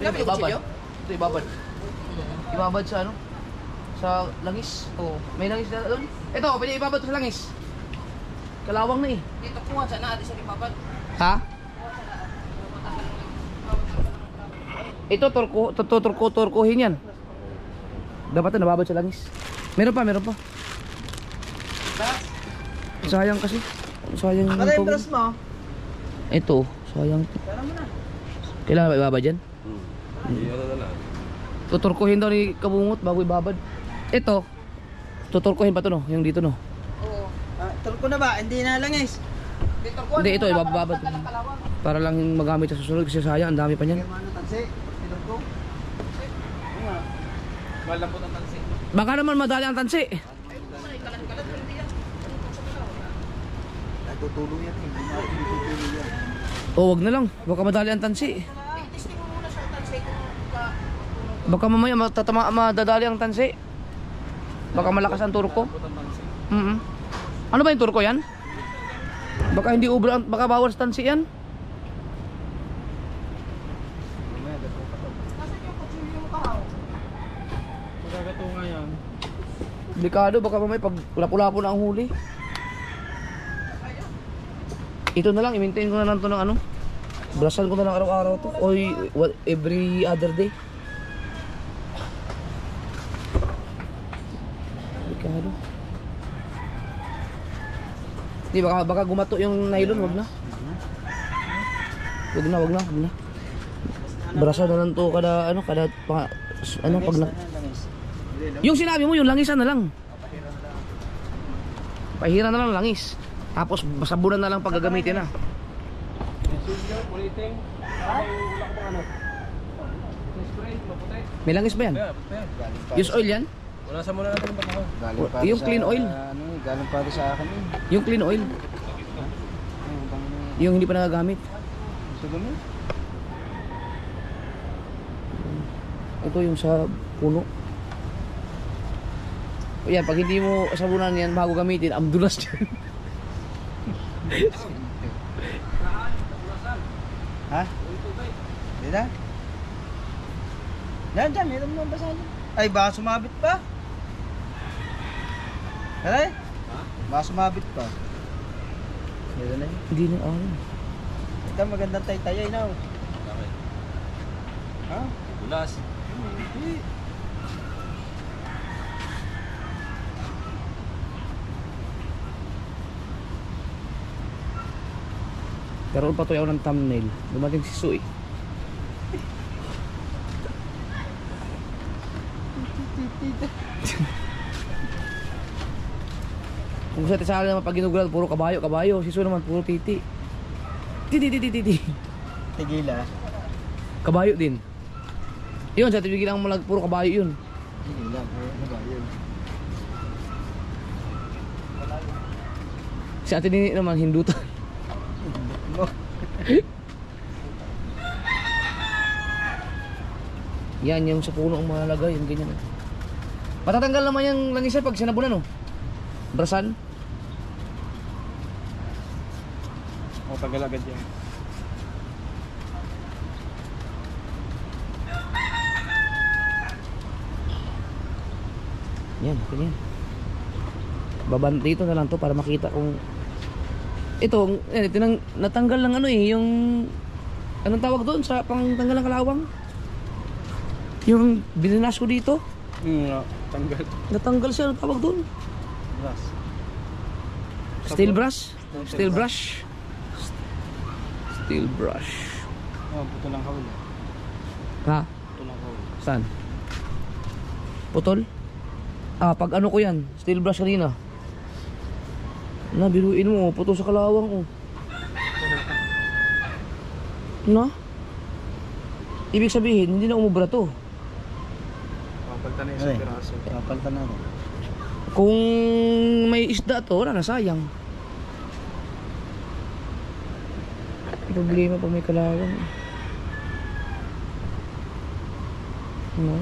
Grabe yung kutsilyo? Ito, ibabad. Ibabad sa ano? Sa langis. Oo. May langis na doon. Ito, pwede ibabad ito sa langis. Kalawang na eh. Dito kuha sa natin sa ibabad. Ha? Ito, turkuhin yan. Dapat na nababad sa langis. Meron pa, meron pa. Sayang kasi. Sayang yung tubig. brush mo? Ito, sayang. Tara mo na. Kailangan ba ibabad dyan? Tuturkuhin daw ni Kabungot bago ibabad. Ito, tuturkuhin pa to no, yung dito no. Oo. Turko na ba? Hindi na langis. Dito ko. Hindi, ito ibababad. Para lang magamit sa susunod kasi sayang, ang dami pa niyan. Ano tansi? Turko. Wala po ng tansi. Baka naman madali ang tansi. Natutulong yan. Hindi natutulong yan. O wag na lang, baka madali ang tansi. Testing mo muna sa tansi kung Baka mamaya madadali ang tansi. Baka malakas ang turko. Ano ba yung turko yan? Baka hindi ubra, baka bawal sa tansi yan. Magagatunga yan. Delikado, baka mamaya pag lapu-lapo na ang huli. Ito na lang, i-maintain ko na lang to ng ano. Brasan ko na lang araw-araw to. O every other day. Delikado. Di baka gumato yung nylon, wag na. Wag na. Brasan na lang to kada pag yung sinabi mo, yung langisan na lang. Pahiran na lang langis. Tapos sabunan na lang pag gagamitin na. May langis ba yan? Use oil yan? Wala sa muna natin ba? Yung clean oil. Galing pa sa akin yun. Yung clean oil. Yung hindi pa nagagamit. Sa gamit? Ito yung sa puno. Yan, pag hindi mo sabunan yan bago gamitin, amdulas dyan. Ha? Hindi na? Diyan, meron mo ang basahin. Ay, baka sumabit pa. Aray? Baka sumabit pa. Meron na yun. Hindi na Ito, magandang tay-tayay na. Ha? Bulas. Karoon pa to ng thumbnail. Dumating si Sui. Kung sa tisali naman pag ginugulat, puro kabayo. Si Sui naman, puro titi. Titi. Tigila. Kabayo din. Yun, sa tibigil lang malag, puro kabayo yun. Tigila. Ano ba yun? Si Ate Nini naman, hindutan. Yan, yung sa puno ang mahalaga, yung ganyan. Matatanggal naman yung langis pag sinabunan, no? Brasan. O, tagal agad yan. Yan, ganyan. Baban dito na lang to para makita kung ito, natanggal ng ano eh, yung anong tawag doon sa pangtanggal ng kalawang? Yung bininas ko dito. Tanggal. Natanggal siya, anong tawag doon? Brush. Steel brush? Steel brush? Steel brush. Oh, puto lang kawil. Ha? Puto lang kawil. Saan? Putol? Pag ano ko yan, steel brush kanina. Na, biruin mo, puto sa kalawang, Na? Ibig sabihin, hindi na umubra to. Papaltan na yung isang piraso. Papaltan na ako. Kung may isda to, wala na, sayang. Problema pag may kalawang. No?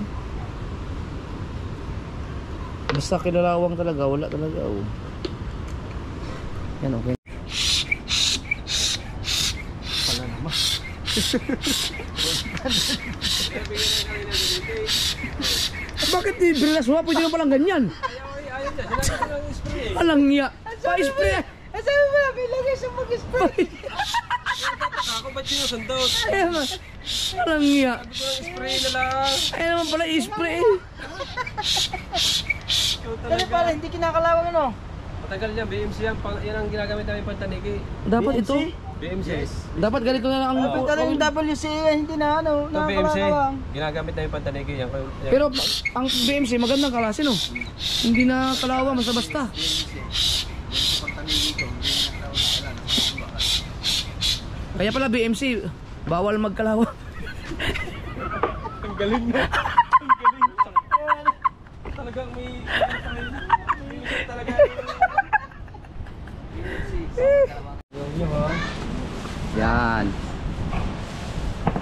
Basta kilalawang talaga, wala talaga. Oh. Yan, okay. Pala naman. Bakit di Brilas mo? Pwede naman palang ganyan. Alang niya. Pa-spray. Sabi mo na, bilagay siya mag-spray. Ako ba't sinusundot? Alang niya. Spray na lang. Ay naman pala i-spray. Kasi pala, hindi kinakalawang ano. Matagal niya, BMC yan. Yan ang ginagamit namin pantaniki. Dapat ito. BMC. Dapat ganito na lang ang lupo. Pero yung WC, hindi na ano, Ito BMC. nakakalawang. Ginagamit namin pantaniki. Yan. Pero ang BMC magandang klase no. Hindi na kalawa basta-basta. Kaya pala BMC bawal magkalawa. Ang galing na. Ang galing. Talagang may talaga. Yan.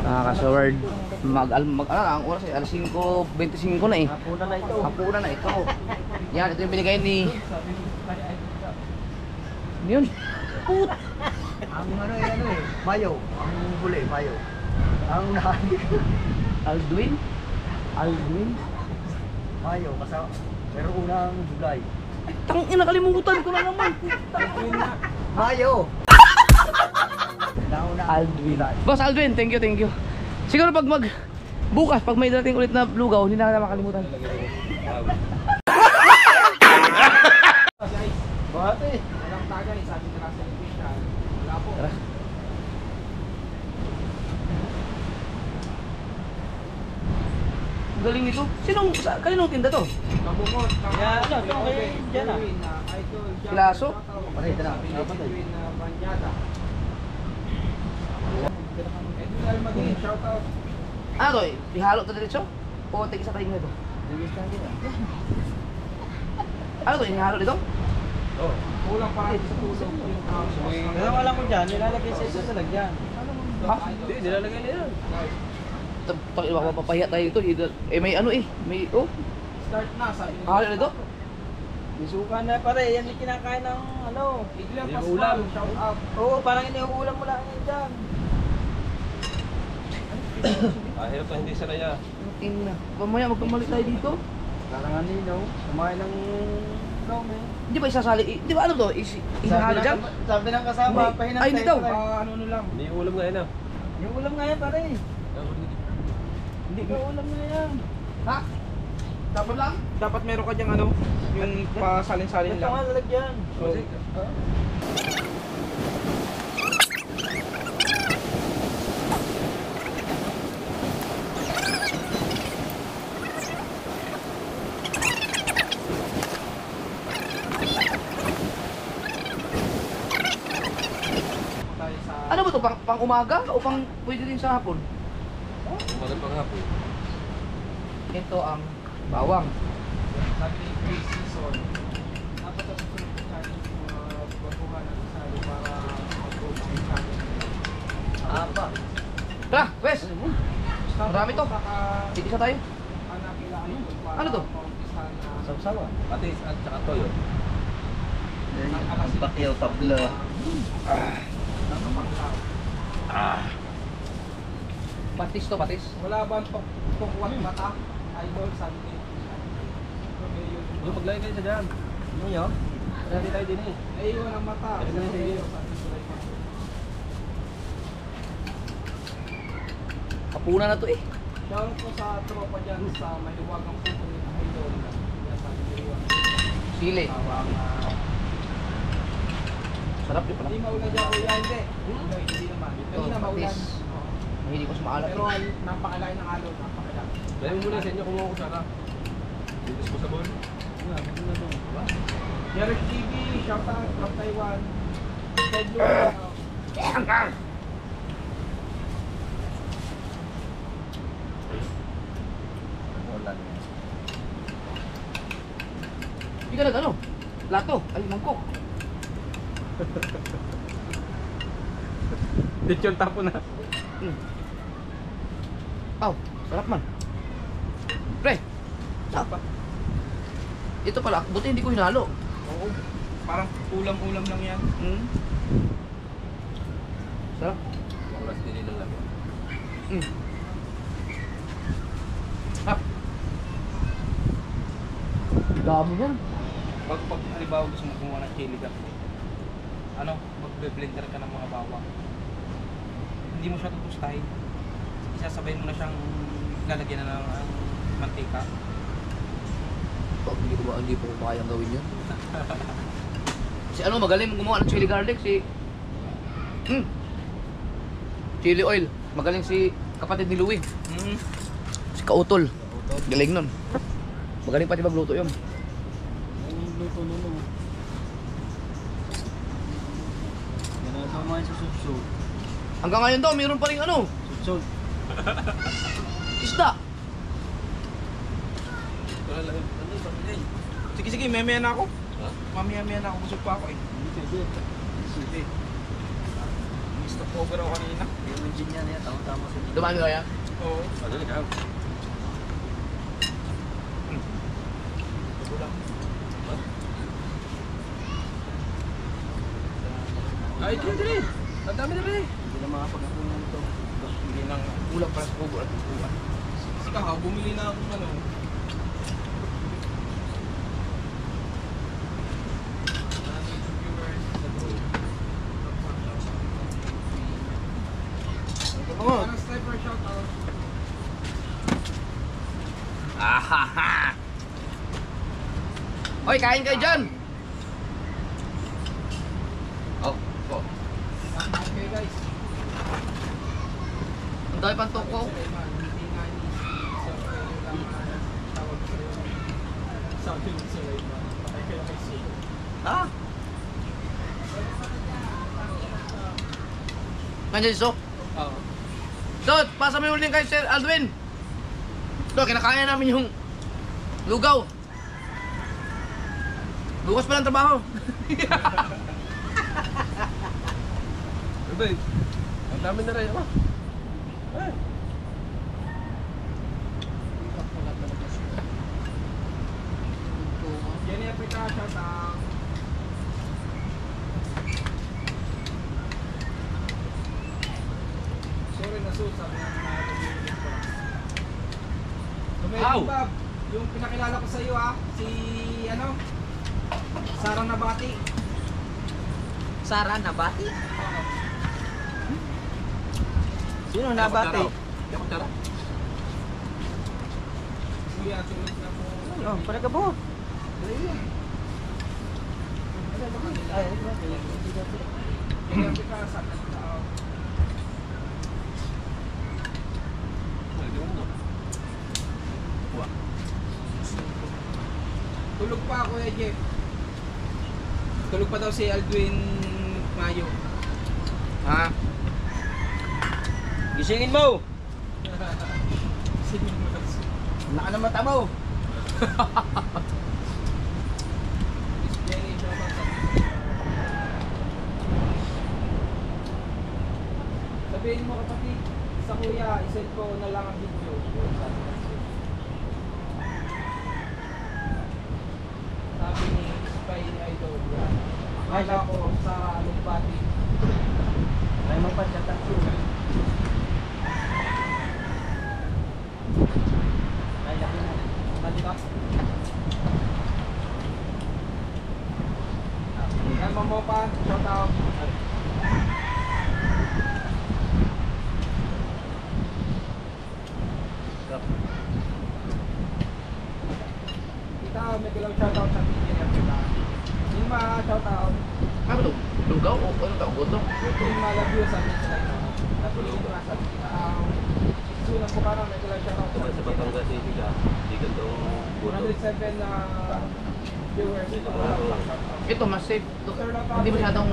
Nakaka-sword. Ang oras ay alas 5:25 na eh. Hapunan na ito. Yan, ito yung binigay ni yun. Ang ano eh, mayo. Ang huli, mayo. Ang nahali. Aldwin. Mayo, kasi pero unang July. Tangin, nakalimutan ko na naman. Mayo! Aldwin. Boss Aldwin, thank you. Siguro pag bukas pag may dating ulit na lugaw, hindi na kita makalimutan. Bate. Walang tagay. Sabi na kasi ni Christian. Wala po. Tara. Galing nito. Kaninong tinda to? Kabungot. Yan, yan ah. Pilaso? Patay, ito na. Banyada. Edwin Almagin, shout out. Ano to? Ihalo to diretso? O tig isa tayo nito? Ano to? Ihalo dito? Oh. Kulang pa sa tulong yung house. Pero alam ko dyan, nilalagay sa isa sa lagyan. Ha? Hindi, nilalagay na yan. Mapapahiya tayo dito. Eh may ano eh. May Start na, sabi ni Ahalo nito? Isuka na pare, yan yung kinakain ng ano. Biglang Yung Pascual, ulam. shout out. Oo, parang iniuulam mo lang yan dyan. Hirap na hindi sanaya. Tingnan. Mamaya magkamali tayo dito. Parang ano yun, no? Kumain ng dome. Hindi ba isasali? Di ba ano to? Ihalo dyan? Sabi ng kasama, May- pahinang ay, hindi daw. Ano lang. Hindi ulam nga yan ah. Yung ulam nga yan pare. Hindi ka ulam nga yan. Ha? Dapat lang? Dapat meron ka dyang ano, yung pasalin-salin Ito nga lang. lalagyan. Tayo sa Ano ba to? Pang umaga? O pang pwede din sa hapon? umaga pang hapon. Ito ang bawang. Sabi ni Grace Season, dapat sa susunod na challenge baguhan natin sa para mag-go sa challenge. Apa. Tara, Wes! Marami to. Sige sa tayo. Ano to? Sabsawa. Patis at saka toyo. Bakyaw tabla. Patis to, patis. Wala ba ang tukwat mata? Idol, sabi ni yung paglagay kayo sa dyan. Ano yun? Dali tayo din eh. Ay, walang mata. Dali tayo din. Hapunan na to eh. Shoutout ko sa tropa dyan sa Mahiwagang Pupo ni Idol. Yan sabi ni Riwan. Sili. Tawang, Sarap yun pala. hindi maulan dyan kuya, hindi. Hindi naman. Ito, Hindi na maulan. patis. Mahilig ko sa maalat Pero eh. napakalain ng alo, napakalain. Dahil muna sa inyo kung ako sana. Dito sa sabon. Derek TV, shout out from Taiwan. Ted Luna. Hindi ka nag-ano? Plato. Ay, mangkok. Lechon tapo na. Aw, sarap man. Pre, Pa. ito pala, buti hindi ko hinalo. Oo. Parang ulam-ulam lang yan. Hmm. Sarap. Oras din nila lang. Hmm. Sarap. Dami yan. Pag halimbawa gusto mo kumuha ng chili garlic, ano, magbe-blender ka ng mga bawang. Hindi mo siya tutustahin. Isasabay mo na siyang lalagyan na ng mantika. Oh, hindi po ko kayang gawin yun. Si ano, magaling gumawa ng chili garlic, si... Chili oil. Magaling si kapatid ni Louie. Mm. Si Kautol. Galing nun. Magaling pati magluto yun. Luto nuno. Yan ang samahin sa sutsud. Hanggang ngayon daw, mayroon pa rin ano, Sutsud. isda. Sige, sige, mamaya na ako. Mamaya na ako, busog pa ako eh. Sige. Stop over ako kanina. Yung engine yan, tama-tama sa Dumami kaya? Oo. Madali ka. Ito lang. Ay, dili. Ang dami na rin. Hindi na makapag-akunan ito. Bumili ng Kulang para sa kubo at kukuhan. Sika ha, bumili na akong ano. Oo. Parang sniper shoutout. Ahaha! Hoy, kain kayo dyan! Oh, oh. Okay guys. Ang dami pang toko. Sulaiman, hindi nga ni si Sulaiman lang tawag sa'yo. Sabi ni Sulaiman, patay kayo kay Sul. Ha? Nandiyan si Sok. Oo. Dot, pasa mo yung uling kay Sir Aldwin. Dot, kinakain namin yung lugaw. Bukas pa lang trabaho. Babe, ang dami na rin. Ano? Jenny Africa, shoutout. Sorry na Sul, sabi nga na nag-iinit ko. Tumedi Ow! Bob, yung pinakilala ko sa iyo ha, si ano? Sarah Nabati. Sara Nabati? Sino nabati? Kapag tara. Kuya, tulog na po. Oh, para ka po. Jenny Africa, shoutout. Tulog pa ako eh, Jeff. Tulog pa daw si Aldwin Mayo. Ha? Gisingin mo! Sige mo kasi. Laka ng mata mo! Jenny, shoutout sa sabihin mo kapatid, sa kuya, isend ko na lang ang video. Sabi ni Spy ni Idol. Akala ko sa Lugbati. Ay mo pa siya tattoo. Ay, laki na. Mali ka? Yan mo pa, shoutout. Kita, may galaw shoutout sa PJ Africa. Lima, shoutout. Ano to? Lugaw o ano tawag ko to? Lima, love you, sabi sila ito. Natulog ko na sabi. Sunan ko parang may galaw shoutout sa Sa Batangas City ka, di ka to buto. 107 na viewers. Ito, Ito, mas safe. Ito, hindi masyadong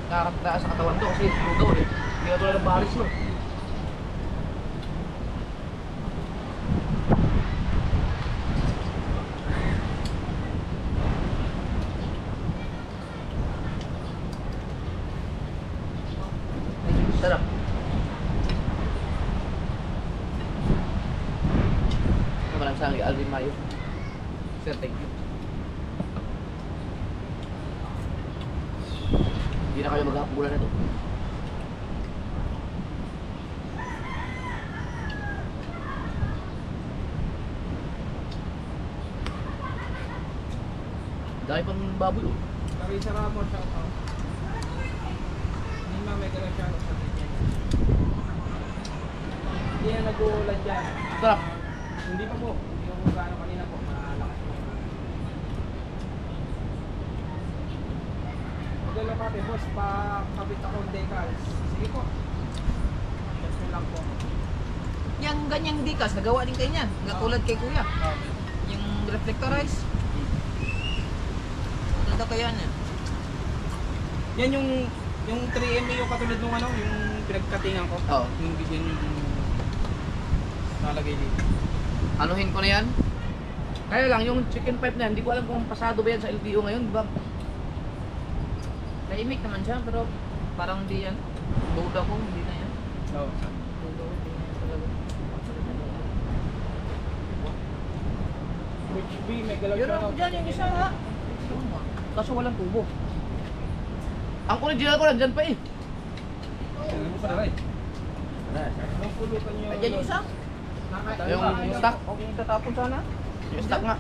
nakakataas sa katawan to kasi lugaw eh. Hindi ka tulad ng baris mo. Sarap. Ito pala Mayo. Sir, thank you. Hindi na kayo maghapulan na to. Dahil pang baboy oh. Carissa Ramos, shout out. Hindi may gala shout out sa atin. Hindi na nag-uulan dyan. Sarap. Hindi pa po. Hindi ko gano'n kanina po. Malakas po. Magdalo kami, boss. Pakabit akong decals. Sige po. Just lang po. Yang ganyang dikas, nagawa din kayo niyan. Katulad kay kuya. Yung reflectorize. Ganda kaya niya. Yan yung 3M yung katulad nung ano, yung pinagkatingan ko. Oo. Yung bigyan yung nalagay dito. Anuhin ko na yan. Kaya lang, yung chicken pipe na yan, hindi ko alam kung pasado ba yan sa LTO ngayon, di ba? Naimik naman siya, pero parang di yan. Duda ko, hindi na yan. Oo. Duda ko, hindi na yan talaga. Which B, may galaw Yun ako dyan, yung isa ha. Kaso walang tubo. Ang original ko nandyan pa eh. Ano mo pa na right? Nung pulutan nyo. Ayan yung isa. Yung stock. Okay, tatapon sana. Yung stock nga.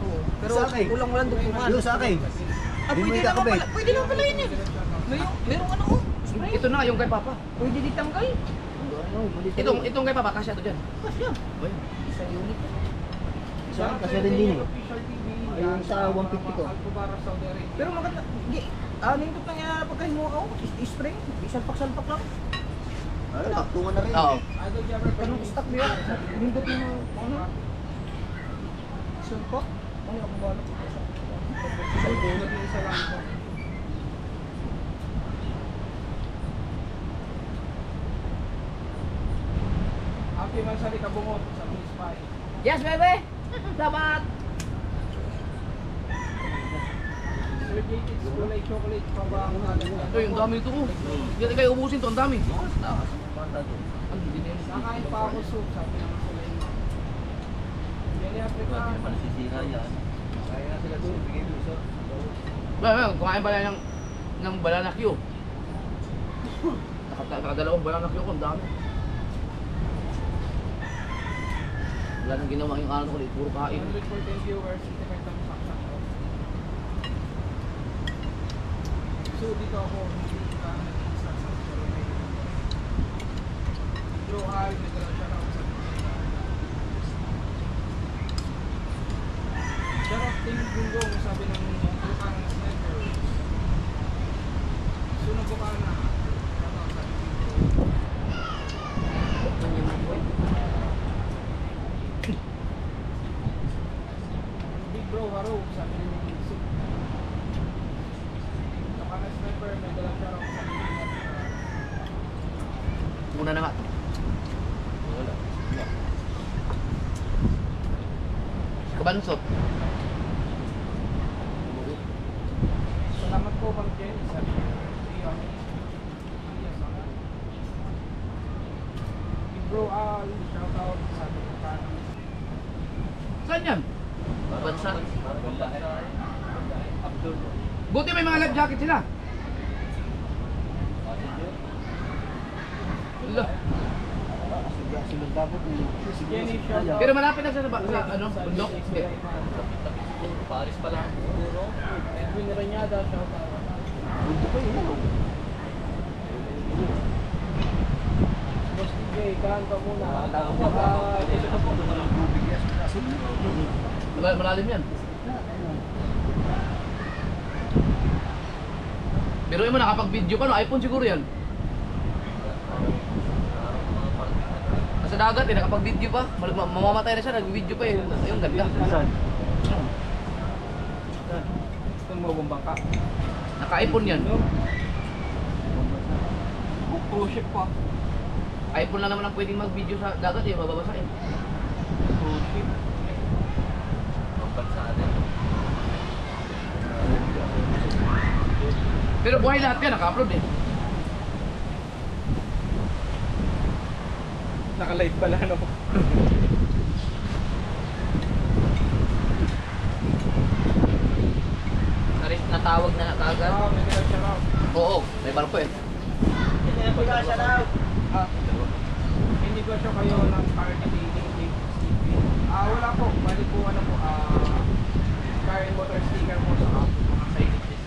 Oo. Pero Sa akin. kulang walang dukungan. Yung sa akin. Ah, Hindi mo pwede naman ikakabit. pala. Pwede naman pala yun eh. Merong ano oh. Spray. Ito na yung kay Papa. Pwede ditanggal. Itong kay Papa, kasya to dyan. Kasya. Boy. Isang unit. Sa akin kasi rin din eh. Ayun sa 150 ko. Alcubara, Saudi Arabia. Pero maganda. Ano yung tutang niya pagkahimuha ko? Spray. Isalpak-salpak lang. Ano, taktungan na rin. Oo. Idol Jabber, Kanong stock niya. Hindot mo ano? Sulpak? Ano ako ba? Pagbulat ng isa lang po. Happy man sa Likabungot sa Miss Pai. Yes, bebe! Salamat! Sir JT's Kulay Chocolate pa ba ang halaga? Ito yung dami ito oh. Hindi kayo ubusin to, ang dami. Ano, hindi na yun. Nakain pa ako soup, sabi ng Sulay. Yan yung Africa. Kaya na sila doon, bigay mo isa. Well, kumain pala ng banana Q. Nakadalawang banana Q ko, ang dami. Wala nang ginawa yung ano ko, puro kain. 114 viewers, 55 thumbs up na ako. So dito ako, hindi ka nag-isa sa Sulay. Blue Eye, nagkaroon siya ako sa Charot Team Gunggong, sabi ng Bukang Sniper. Sunog ko ka na. Big Bro Haro, sabi ng Sip. Bukang Sniper, nagkaroon siya ako sa Una na nga. Kabansot. Salamat po, Ma'am Jen. Sabi ng Big Bro Al, shout out. Sabi ng parang Saan yan? Bansa. Buti may mga life jacket sila. Ala. Sunod dapat Jenny, shout out. Pero malapit na sa ano, bundok. Hindi. Paris pala. Edwin Ranyada, shout out. Hindi pa yun. Boss DJ, kanta muna. Malalim yan. Pero mo nakapag-video ka no, iPhone siguro yan. Nasa dagat eh, nakapag-video pa. Mamamatay na siya, nag-video pa eh. Ayun, ganda. Saan? Itong mga bangka. Naka-iPhone yan. Cruise ship pa. iPhone lang naman ang pwedeng mag-video sa dagat eh, mababasa eh. Cruise ship. Pero buhay lahat yan, naka-upload eh. Naka-live pala no. tawag na kagad. May ganun siya raw. Oo, may barko eh. Hindi ko siya kayo ng car na dating wala po. Bali po ano po, car and motor sticker po sa mga signage.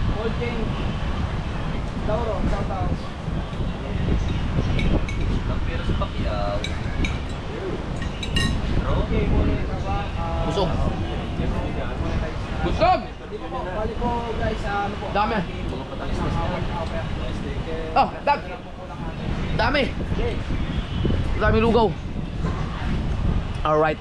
Old King Lauro, shout out. Pero sa Pacquiao. Okay, muna na ba? Busog. Busog! Dito po, bali po guys, ano po? Dami. Isang hour na offer. Oh, dami. Dami lugaw. Alright.